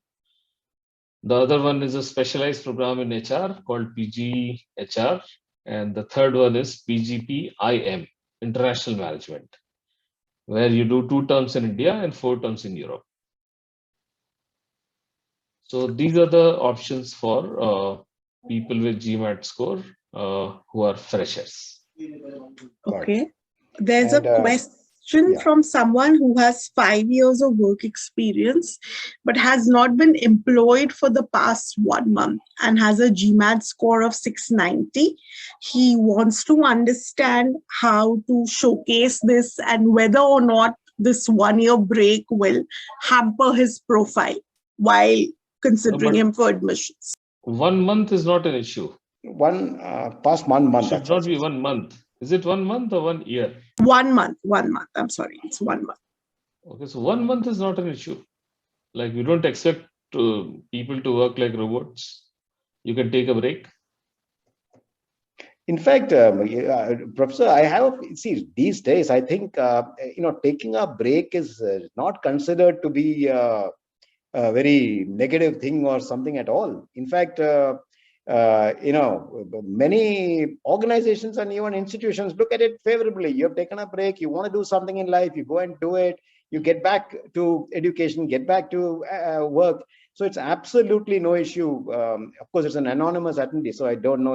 The other one is a specialized program in HR called PGHR. And the third one is PGPIM, International Management, where you do 2 terms in India and 4 terms in Europe. So these are the options for people with GMAT score who are freshers. Okay. There's a question from someone who has 5 years of work experience, but has not been employed for the past 1 month and has a GMAT score of 690. He wants to understand how to showcase this and whether or not this 1-year break will hamper his profile while considering him for admissions. 1 month is not an issue. Past 1 month. It should not be 1 month. Is it 1 month or 1 year? 1 month. 1 month. I'm sorry. It's 1 month. Okay, so 1 month is not an issue. Like we don't expect to people to work like robots? You can take a break. In fact, Professor, I have, see, these days, I think, taking a break is not considered to be a very negative thing or something at all. In fact, many organizations and even institutions look at it favorably. You have taken a break, you want to do something in life, you go and do it, you get back to education, get back to work. So it's absolutely no issue. Of course, it's an anonymous attendee, so I don't know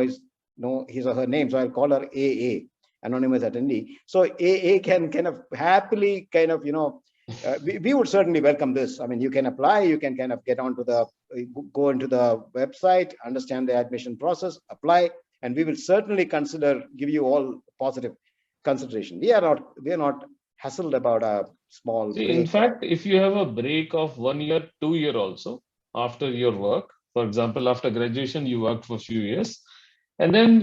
his or her name, so I'll call her AA, anonymous attendee. So AA can kind of happily kind of, we would certainly welcome this. I mean, you can apply, you can kind of go into the website, understand the admission process, apply, and we will certainly give you all positive consideration. We are not hassled about a small See, break. in fact, if you have a break of 1 year, 2 year also after your work, for example, after graduation, you worked for a few years. And then,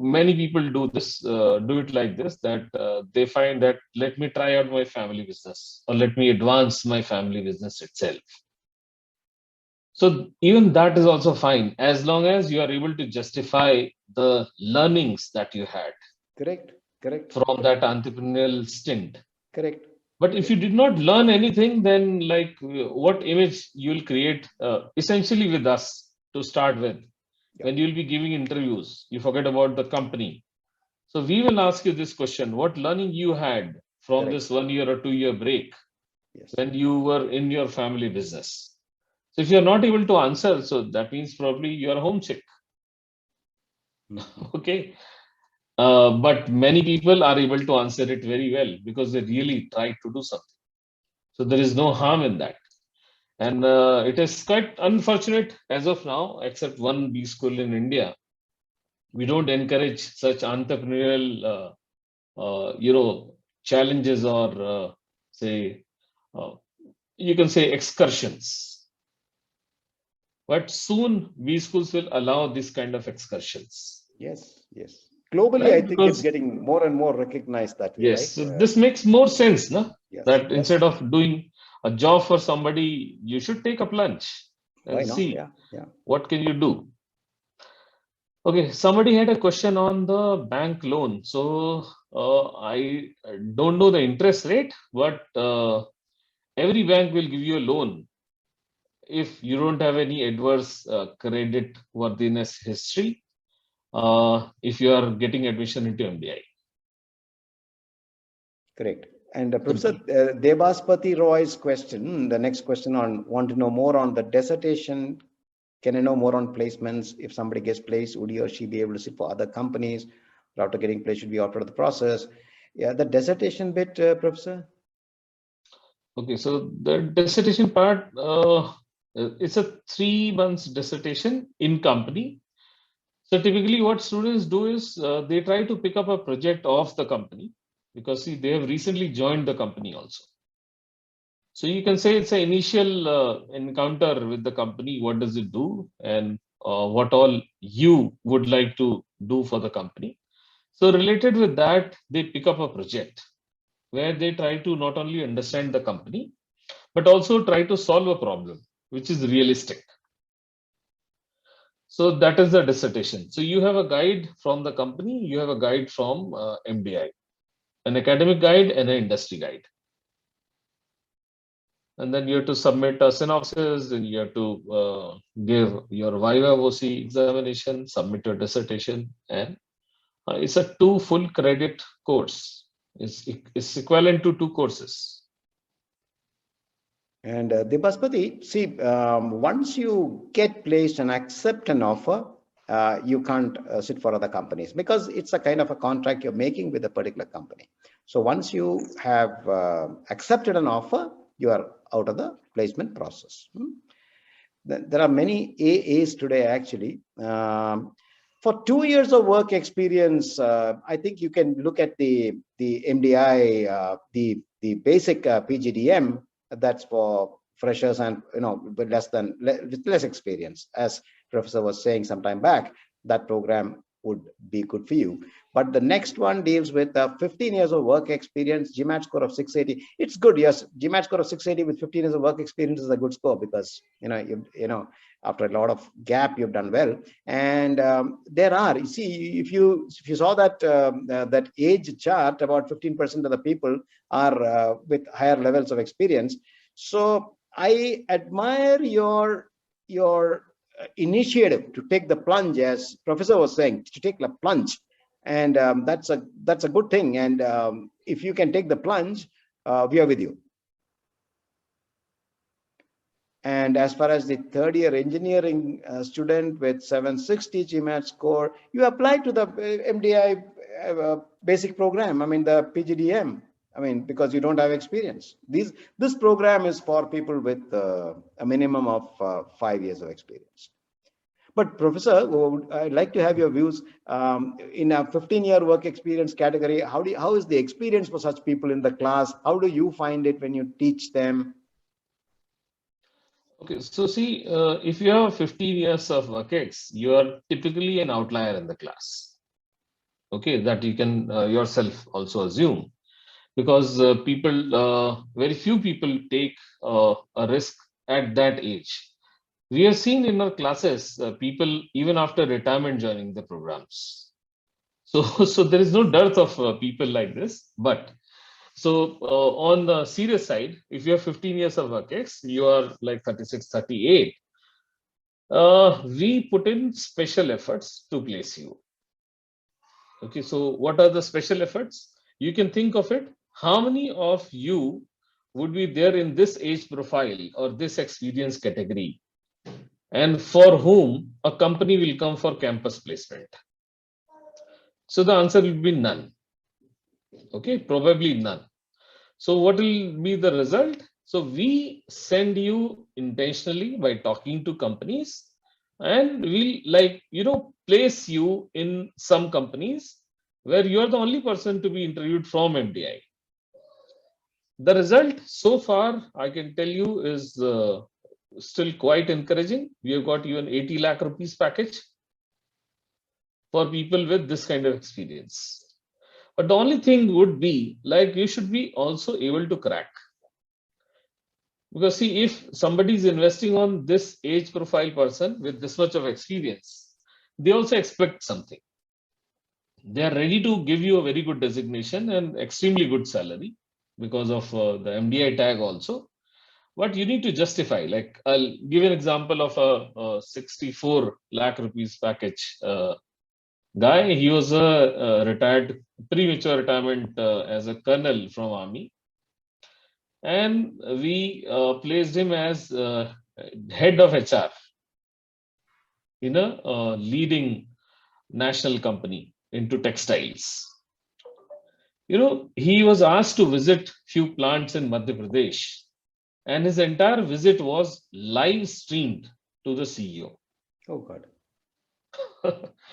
many people do it like this, that they find that let me try out my family business or let me advance my family business itself. So even that is also fine, as long as you are able to justify the learnings that you had Correct. from that entrepreneurial stint. Correct. But if you did not learn anything, then like what image you will create essentially with us to start with. When you'll be giving interviews, you forget about the company. So we will ask you this question: what learning you had from this 1 year or 2 year break when you were in your family business? So if you're not able to answer, so that means probably you are homesick. Okay. But many people are able to answer it very well because they really tried to do something. So there is no harm in that. And it is quite unfortunate as of now, except one B school in India. We don't encourage such entrepreneurial, challenges or you can say excursions. But soon B schools will allow this kind of excursions. Yes. Globally, Right? I think it's getting more and more recognized that way. Yes, right? so this makes more sense, no? Yes. That instead of doing a job for somebody, you should take a plunge and see what can you do. Okay, somebody had a question on the bank loan. So I don't know the interest rate, but every bank will give you a loan if you don't have any adverse credit worthiness history, if you are getting admission into MDI. Correct. And Professor Debaspati Roy's question, the next question want to know more on the dissertation. Can I know more on placements? If somebody gets placed, would he or she be able to sit for other companies? Or after getting placed, should be out of the process? Yeah, the dissertation bit, Professor. Okay, so the dissertation part, it's a 3 months dissertation in company. So typically what students do is they try to pick up a project of the company because see, they have recently joined the company also. So you can say it's an initial encounter with the company. What does it do? And what all you would like to do for the company. So related with that, they pick up a project where they try to not only understand the company, but also try to solve a problem, which is realistic. So that is the dissertation. So you have a guide from the company, you have a guide from MDI, an academic guide and an industry guide. And then you have to submit a synopsis, and you have to give your Viva OC examination, submit your dissertation, and it's a 2 full credit course. It's equivalent to 2 courses. And Debaspati, see, once you get placed and accept an offer, you can't sit for other companies because it's a kind of a contract you're making with a particular company. So once you have accepted an offer, you are out of the placement process. There are many AAs today, actually. For 2 years of work experience, I think you can look at the MDI, the basic PGDM. That's for freshers and with less experience. As Professor was saying some time back, that program would be good for you. But the next one deals with 15 years of work experience, GMAT score of 680. It's good, yes. GMAT score of 680 with 15 years of work experience is a good score because after a lot of gap, you've done well. And there are, you see, if you saw that that age chart, about 15% of the people are with higher levels of experience. So I admire your initiative to take the plunge, as Professor was saying, to take the plunge, and that's a good thing. And if you can take the plunge, we are with you. And as far as the third-year engineering student with 760 GMAT score, you apply to the MDI basic program. I mean the PGDM. I mean, because you don't have experience. This program is for people with a minimum of 5 years of experience. But Professor, I'd like to have your views in a 15-year work experience category. How is the experience for such people in the class? How do you find it when you teach them? Okay, so see, if you have 15 years of work ex, you are typically an outlier in the class. Okay, that you can yourself also assume, because very few people take a risk at that age. We have seen in our classes people even after retirement joining the programs. So there is no dearth of people like this. But so on the serious side, if you have 15 years of work ex, you are like 36, 38. We put in special efforts to place you. Okay, so what are the special efforts? You can think of it. How many of you would be there in this age profile or this experience category, and for whom a company will come for campus placement? So the answer will be none. Okay, probably none. So what will be the result? So we send you intentionally by talking to companies, and we'll place you in some companies where you're the only person to be interviewed from MDI. The result so far, I can tell you, is still quite encouraging. We have got even 80 lakh rupees package for people with this kind of experience. But the only thing would be, like, you should be also able to crack. Because see, if somebody is investing on this age profile person with this much of experience, they also expect something. They are ready to give you a very good designation and extremely good salary because of the MDI tag also. But you need to justify. Like, I'll give an example of a 64 lakh rupees package guy. He was a retired, premature retirement as a colonel from Army. And we placed him as head of HR in a leading national company into textiles. He was asked to visit few plants in Madhya Pradesh, and his entire visit was live streamed to the CEO. Oh God.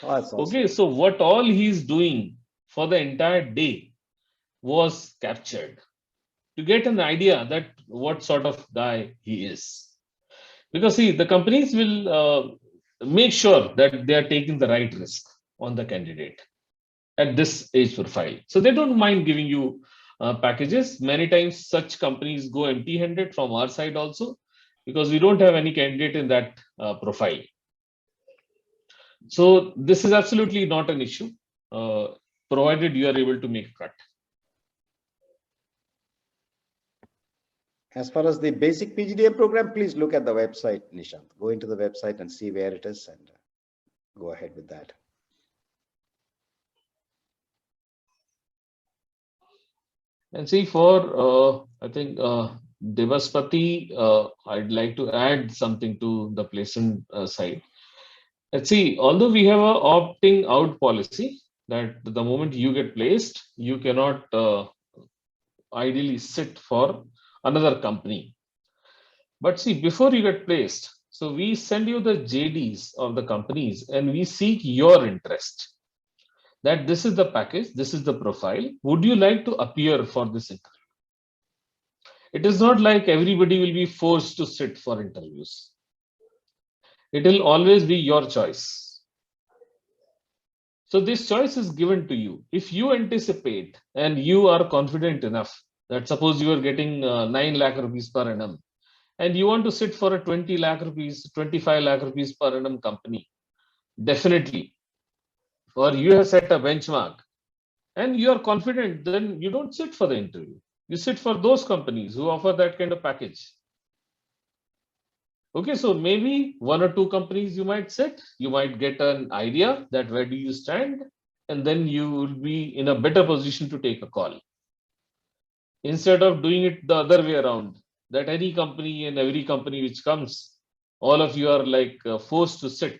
Awesome. Okay, so what all he's doing for the entire day was captured to get an idea that what sort of guy he is. Because see, the companies will make sure that they are taking the right risk on the candidate at this age profile. So they don't mind giving you packages. Many times such companies go empty-handed from our side also, because we don't have any candidate in that profile. So this is absolutely not an issue, provided you are able to make a cut. As far as the basic PGDM program, please look at the website, Nishant. Go into the website and see where it is and go ahead with that. And see, for I think Devaspati, I'd like to add something to the placement side. Let's see, although we have a opting out policy that the moment you get placed, you cannot ideally sit for another company. But see, before you get placed, so we send you the JDs of the companies and we seek your interest. That this is the package, this is the profile. Would you like to appear for this interview? It is not like everybody will be forced to sit for interviews. It will always be your choice. So this choice is given to you. If you anticipate and you are confident enough that suppose you are getting 9 lakh rupees per annum and you want to sit for a 20 lakh rupees, 25 lakh rupees per annum company, definitely, or you have set a benchmark and you are confident, then you don't sit for the interview. You sit for those companies who offer that kind of package. Okay, so maybe 1 or 2 companies you might sit, you might get an idea that where do you stand, and then you will be in a better position to take a call. Instead of doing it the other way around, that any company and every company which comes, all of you are like forced to sit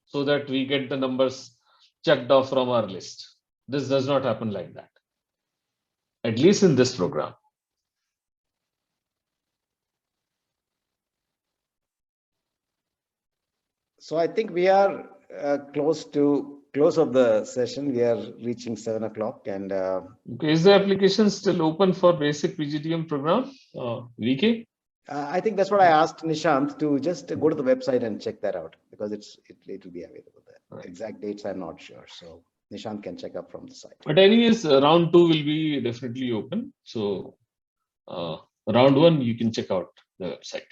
so that we get the numbers checked off from our list. This does not happen like that, at least in this program. So I think we are close of the session. We are reaching 7 o'clock, and okay, is the application still open for basic PGDM program, VK? I think that's what I asked Nishant to just go to the website and check that out, because it will be available there. Right. Exact dates I'm not sure, so Nishant can check up from the site. But anyways, round 2 will be definitely open. So round 1, you can check out the website.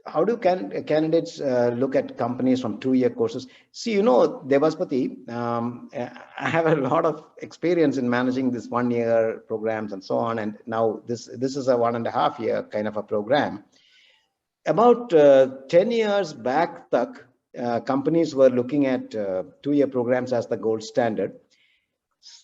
How do candidates look at companies from 2-year courses? See, Devaspati, I have a lot of experience in managing this 1-year programs and so on. And now this is a 1.5 year kind of a program. About 10 years back, companies were looking at 2-year programs as the gold standard.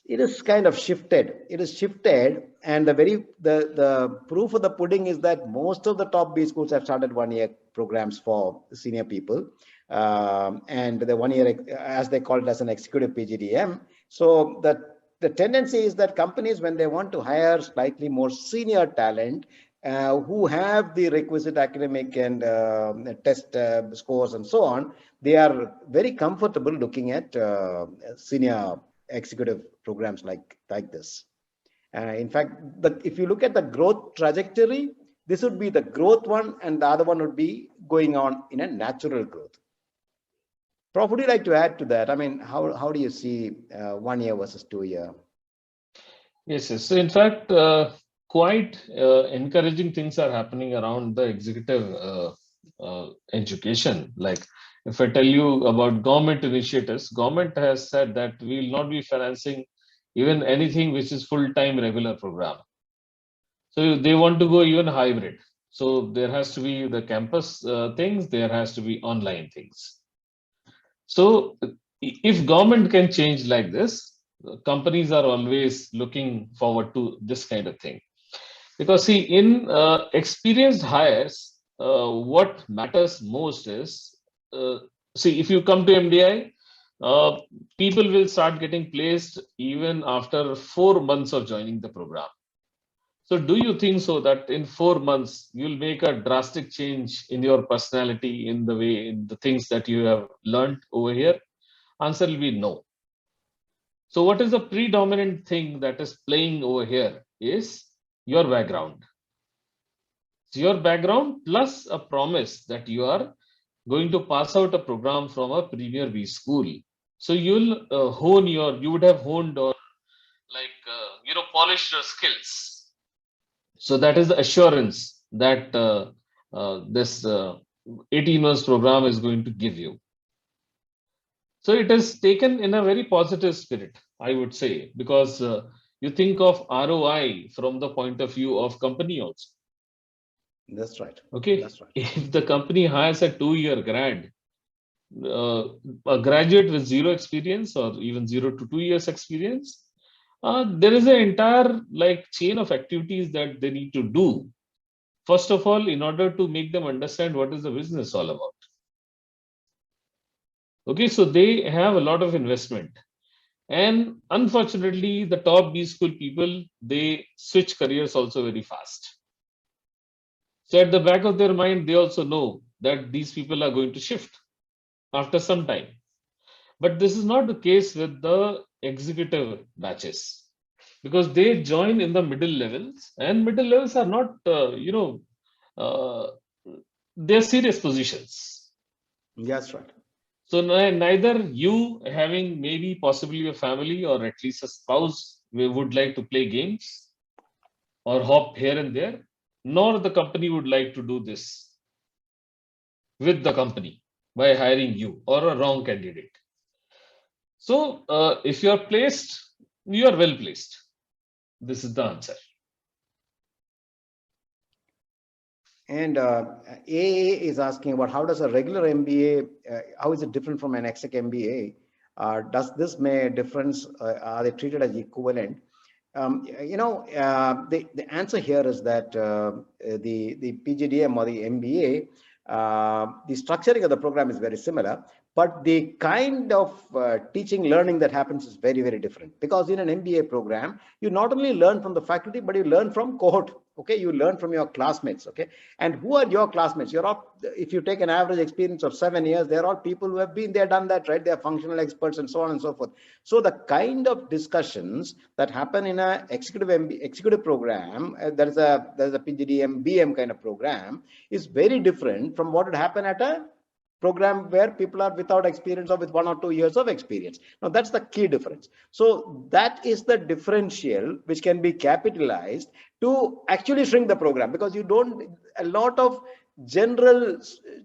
It is kind of shifted. It is shifted, and the proof of the pudding is that most of the top B schools have started 1-year programs for senior people, and the 1-year, as they call it, as an executive PGDM. So the tendency is that companies, when they want to hire slightly more senior talent, who have the requisite academic and test scores and so on, they are very comfortable looking at senior executive programs like this. In fact, if you look at the growth trajectory, this would be the growth one, and the other one would be going on in a natural growth. Prof, would you like to add to that? I mean, how do you see 1 year versus 2 year? Yes. So in fact, quite encouraging things are happening around the executive education. Like, if I tell you about government initiatives, government has said that we will not be financing even anything which is full-time regular program. So they want to go even hybrid. So there has to be the campus things, there has to be online things. So if government can change like this, companies are always looking forward to this kind of thing. Because see, in experienced hires, what matters most is, see, if you come to MDI, people will start getting placed even after 4 months of joining the program. So do you think so that in 4 months, you'll make a drastic change in your personality, in the way, in the things that you have learned over here? Answer will be no. So what is the predominant thing that is playing over here is your background. So your background plus a promise that you are going to pass out a program from a premier B school. So you'll you would have honed or polished your skills. So that is the assurance that this 18 months program is going to give you. So it is taken in a very positive spirit, I would say, because you think of ROI from the point of view of company also. That's right. Okay. That's right. If the company hires a 2-year grad, a graduate with 0 experience or even 0 to 2 years experience, there is an entire chain of activities that they need to do. First of all, in order to make them understand what is the business all about. Okay, so they have a lot of investment. And unfortunately, the top B school people, they switch careers also very fast. So at the back of their mind, they also know that these people are going to shift after some time. But this is not the case with the executive batches, because they join in the middle levels, and middle levels are not, they're serious positions. That's right. So neither you having maybe possibly a family or at least a spouse would like to play games or hop here and there, nor the company would like to do this with the company by hiring you or a wrong candidate. So if you are placed, you are well placed. This is the answer. And AA is asking about how does a regular MBA, how is it different from an exec MBA? Does this make a difference? Are they treated as equivalent? The answer here is that the PGDM or the MBA, the structuring of the program is very similar, but the kind of teaching learning that happens is very, very different. Because in an MBA program, you not only learn from the faculty, but you learn from cohort. Okay, you learn from your classmates. Okay, and who are your classmates? You're all, if you take an average experience of 7 years, they're all people who have been there, done that, right? They're functional experts and so on and so forth. So the kind of discussions that happen in an executive program, there is a PGDM BM kind of program, is very different from what would happen at a program where people are without experience or with 1 or 2 years of experience. Now that's the key difference. So that is the differential which can be capitalized to actually shrink the program, because you don't, a lot of general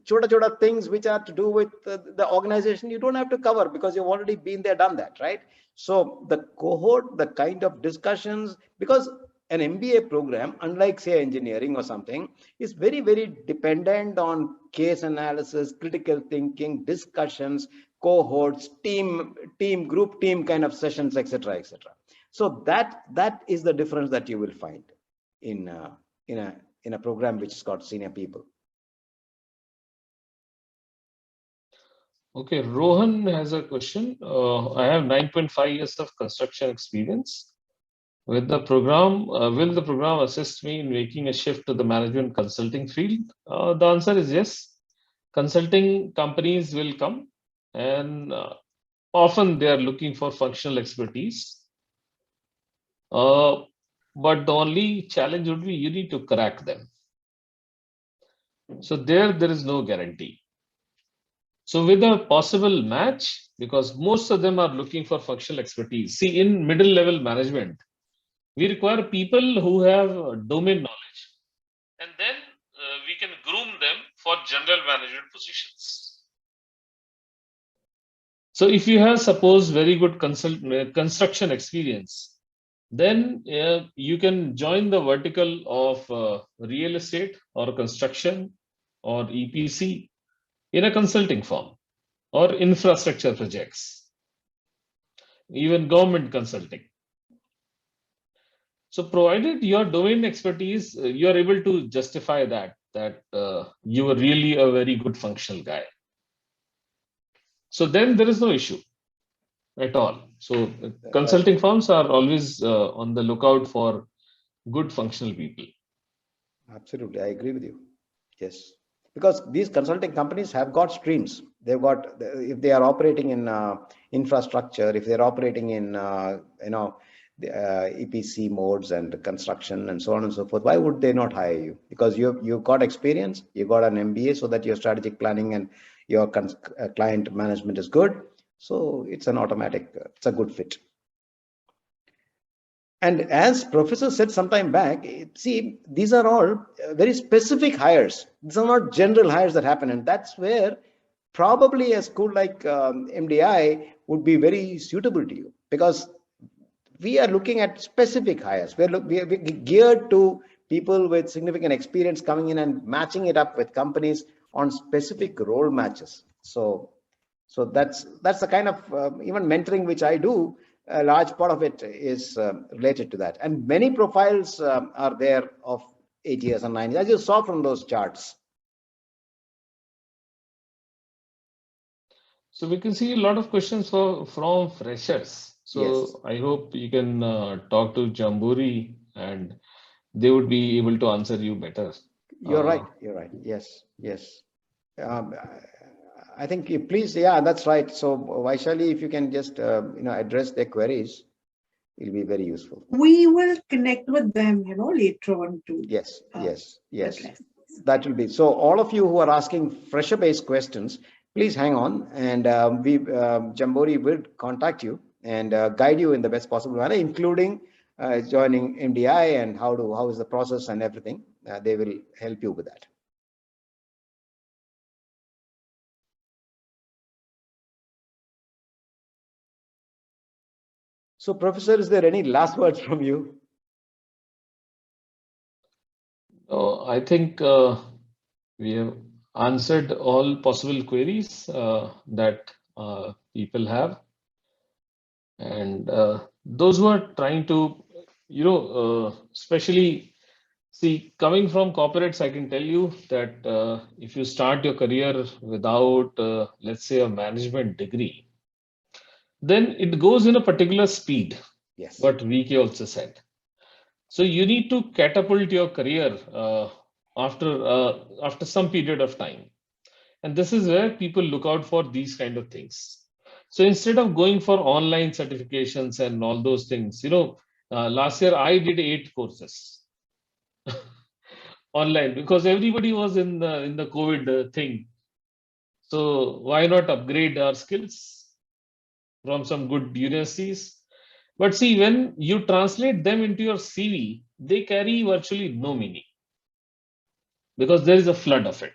chota things which are to do with the organization, you don't have to cover because you've already been there, done that, right? So the cohort, the kind of discussions, because an MBA program, unlike say engineering or something, is very, very dependent on case analysis, critical thinking, discussions, cohorts, team group team kind of sessions, etc., etc. So that is the difference that you will find in a program which has got senior people. Okay, Rohan has a question. I have 9.5 years of construction experience. With the program, will the program assist me in making a shift to the management consulting field? The answer is yes. Consulting companies will come, and often they are looking for functional expertise. But the only challenge would be you need to crack them. So there is no guarantee. So with a possible match, because most of them are looking for functional expertise. See, in middle level management, we require people who have domain knowledge, and then we can groom them for general management positions. So if you have, suppose, very good construction experience, then you can join the vertical of real estate or construction or EPC in a consulting firm or infrastructure projects, even government consulting. So provided your domain expertise, you are able to justify that you are really a very good functional guy. So then there is no issue at all. So consulting firms are always on the lookout for good functional people. Absolutely, I agree with you. Yes, because these consulting companies have got streams. They've got, if they are operating in infrastructure, if they're operating in EPC modes and construction and so on and so forth, why would they not hire you? Because you've got experience, you got an MBA, so that your strategic planning and your client management is good. So it's an automatic, it's a good fit. And as Professor said some time back, see, these are all very specific hires. These are not general hires that happen. And that's where probably a school like MDI would be very suitable to you, because we are looking at specific hires. We're geared to people with significant experience coming in and matching it up with companies on specific role matches. So that's the kind of even mentoring which I do. A large part of it is related to that, and many profiles are there of 8 years and 9 years, as you saw from those charts. So we can see a lot of questions from freshers. So yes. I hope you can talk to Jamburi and they would be able to answer you better. You're right. You're right. Yes. Yes. I think please, yeah, that's right. So Vaishali, if you can just address their queries, it'll be very useful. We will connect with them, later on too. Yes, yes. That will be. So all of you who are asking fresher-based questions, please hang on, and Jambori will contact you and guide you in the best possible manner, including joining MDI and how is the process and everything. They will help you with that. So, Professor, is there any last words from you? I think we have answered all possible queries that people have, and those who are trying to, especially see, coming from corporates, I can tell you that if you start your career without, let's say, a management degree, then it goes in a particular speed. Yes. What VK also said. So you need to catapult your career after some period of time, and this is where people look out for these kind of things. So instead of going for online certifications and all those things, last year I did 8 courses online because everybody was in the COVID thing. So why not upgrade our skills from some good universities? But see, when you translate them into your CV, they carry virtually no meaning because there is a flood of it.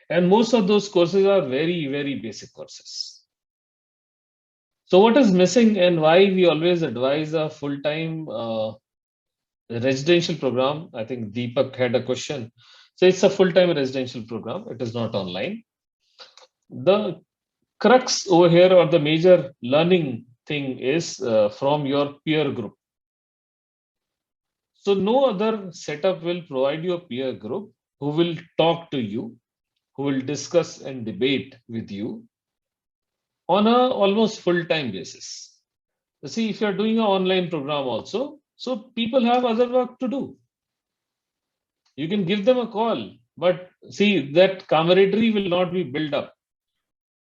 And most of those courses are very, very basic courses. So what is missing and why we always advise a full-time residential program? I think Deepak had a question. So it's a full-time residential program. It is not online. The crux over here, or the major learning thing, is from your peer group. So no other setup will provide you a peer group who will talk to you, who will discuss and debate with you on a almost full-time basis. See, if you're doing an online program also, so people have other work to do. You can give them a call, but see, that camaraderie will not be built up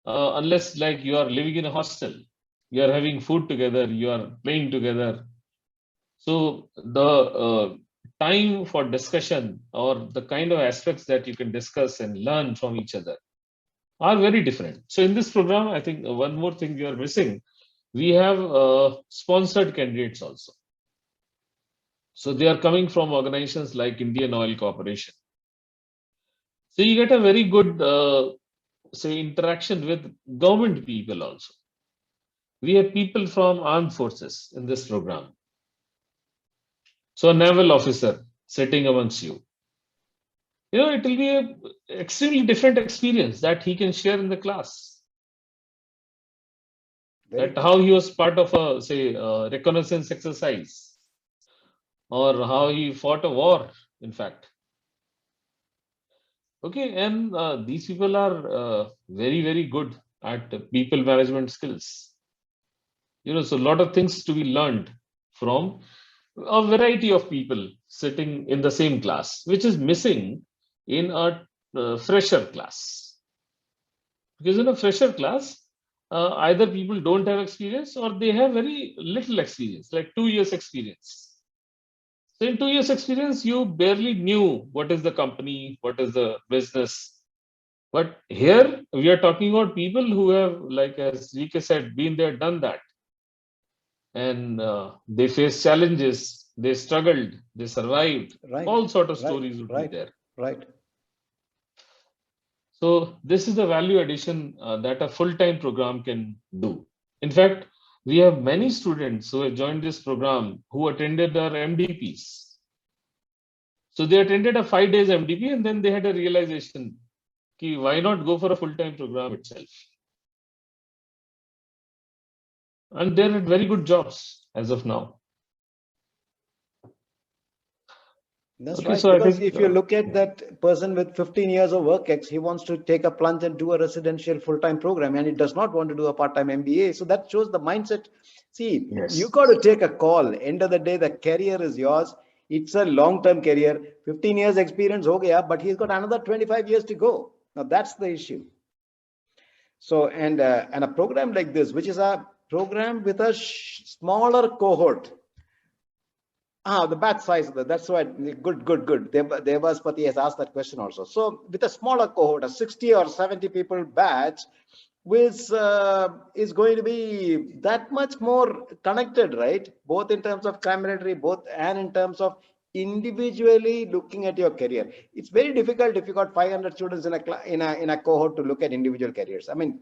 unless like you are living in a hostel, you are having food together, you are playing together. So the time for discussion or the kind of aspects that you can discuss and learn from each other are very different. So in this program, I think one more thing we are missing, we have sponsored candidates also. So they are coming from organizations like Indian Oil Corporation. So you get a very good, say, interaction with government people also. We have people from armed forces in this program. So a naval officer sitting amongst you. It will be an extremely different experience that he can share in the class. That how he was part of a, say, reconnaissance exercise, or how he fought a war, in fact. Okay, and these people are very, very good at people management skills. So a lot of things to be learned from a variety of people sitting in the same class, which is missing in a fresher class. Because in a fresher class, either people don't have experience or they have very little experience, like 2 years experience. So in 2 years experience, you barely knew what is the company, what is the business. But here we are talking about people who have, like as VK said, been there, done that. And they faced challenges, they struggled, they survived. Right. All sort of stories would be there. Right. So this is the value addition that a full-time program can do. In fact, we have many students who have joined this program who attended our MDPs. So they attended a 5 days MDP and then they had a realization, why not go for a full-time program itself? And they're at very good jobs as of now. That's Okay, right. so Because I think, if you look at that person with 15 years of work ex, he wants to take a plunge and do a residential full-time program, and he does not want to do a part-time MBA. So that shows the mindset. See, yes, you got to take a call. End of the day, the career is yours. It's a long-term career. 15 years experience, ho gaya, but he's got another 25 years to go. Now that's the issue. So, and a program like this, which is a program with a smaller cohort, The batch size, that's why. Good. Devaspati has asked that question also. So with a smaller cohort, a 60 or 70 people batch, which is going to be that much more connected, right? Both in terms of camaraderie, and in terms of individually looking at your career. It's very difficult if you got 500 students in a cohort to look at individual careers. I mean,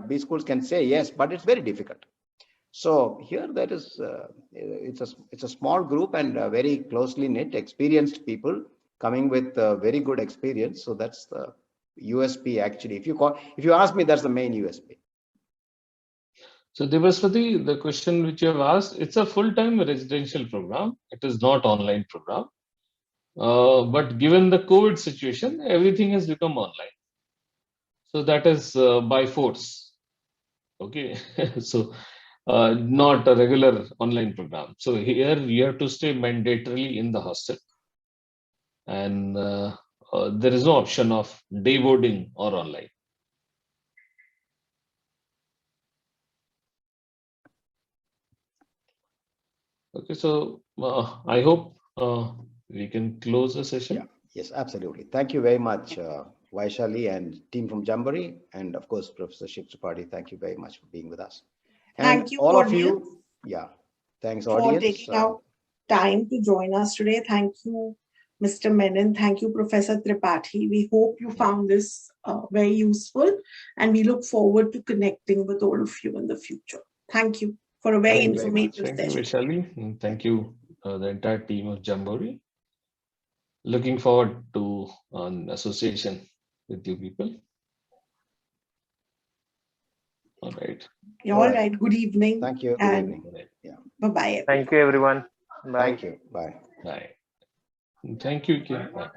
B schools can say yes, but it's very difficult. So here that is, it's a small group and very closely knit, experienced people coming with very good experience. So that's the USP actually. If you ask me, that's the main USP. So Devaspati, the question which you have asked, it's a full-time residential program. It is not online program. But given the COVID situation, everything has become online. So that is by force. Okay. So not a regular online program. So here you have to stay mandatorily in the hostel. And there is no option of day boarding or online. Okay, so I hope we can close the session. Yeah. Yes, absolutely. Thank you very much, Vaishali and team from Jamboree, and of course, Professor Shiv Tripathi. Thank you very much for being with us. And Thank you, all of audience, you. Yeah. Thanks, for audience. taking out time to join us today. Thank you, Mr. Menon. Thank you, Professor Tripathi. We hope you found this very useful, and we look forward to connecting with all of you in the future. Thank you for a very Thank you very much. informative Thank you, session. Vaishali, and thank you, the entire team of Jamboree. Looking forward to an association with you people. All right. All right. Good evening. Thank you. Good And evening. Yeah. bye-bye. Thank you, everyone. Bye. Thank you. Bye. Bye. Thank you, Kim. Bye.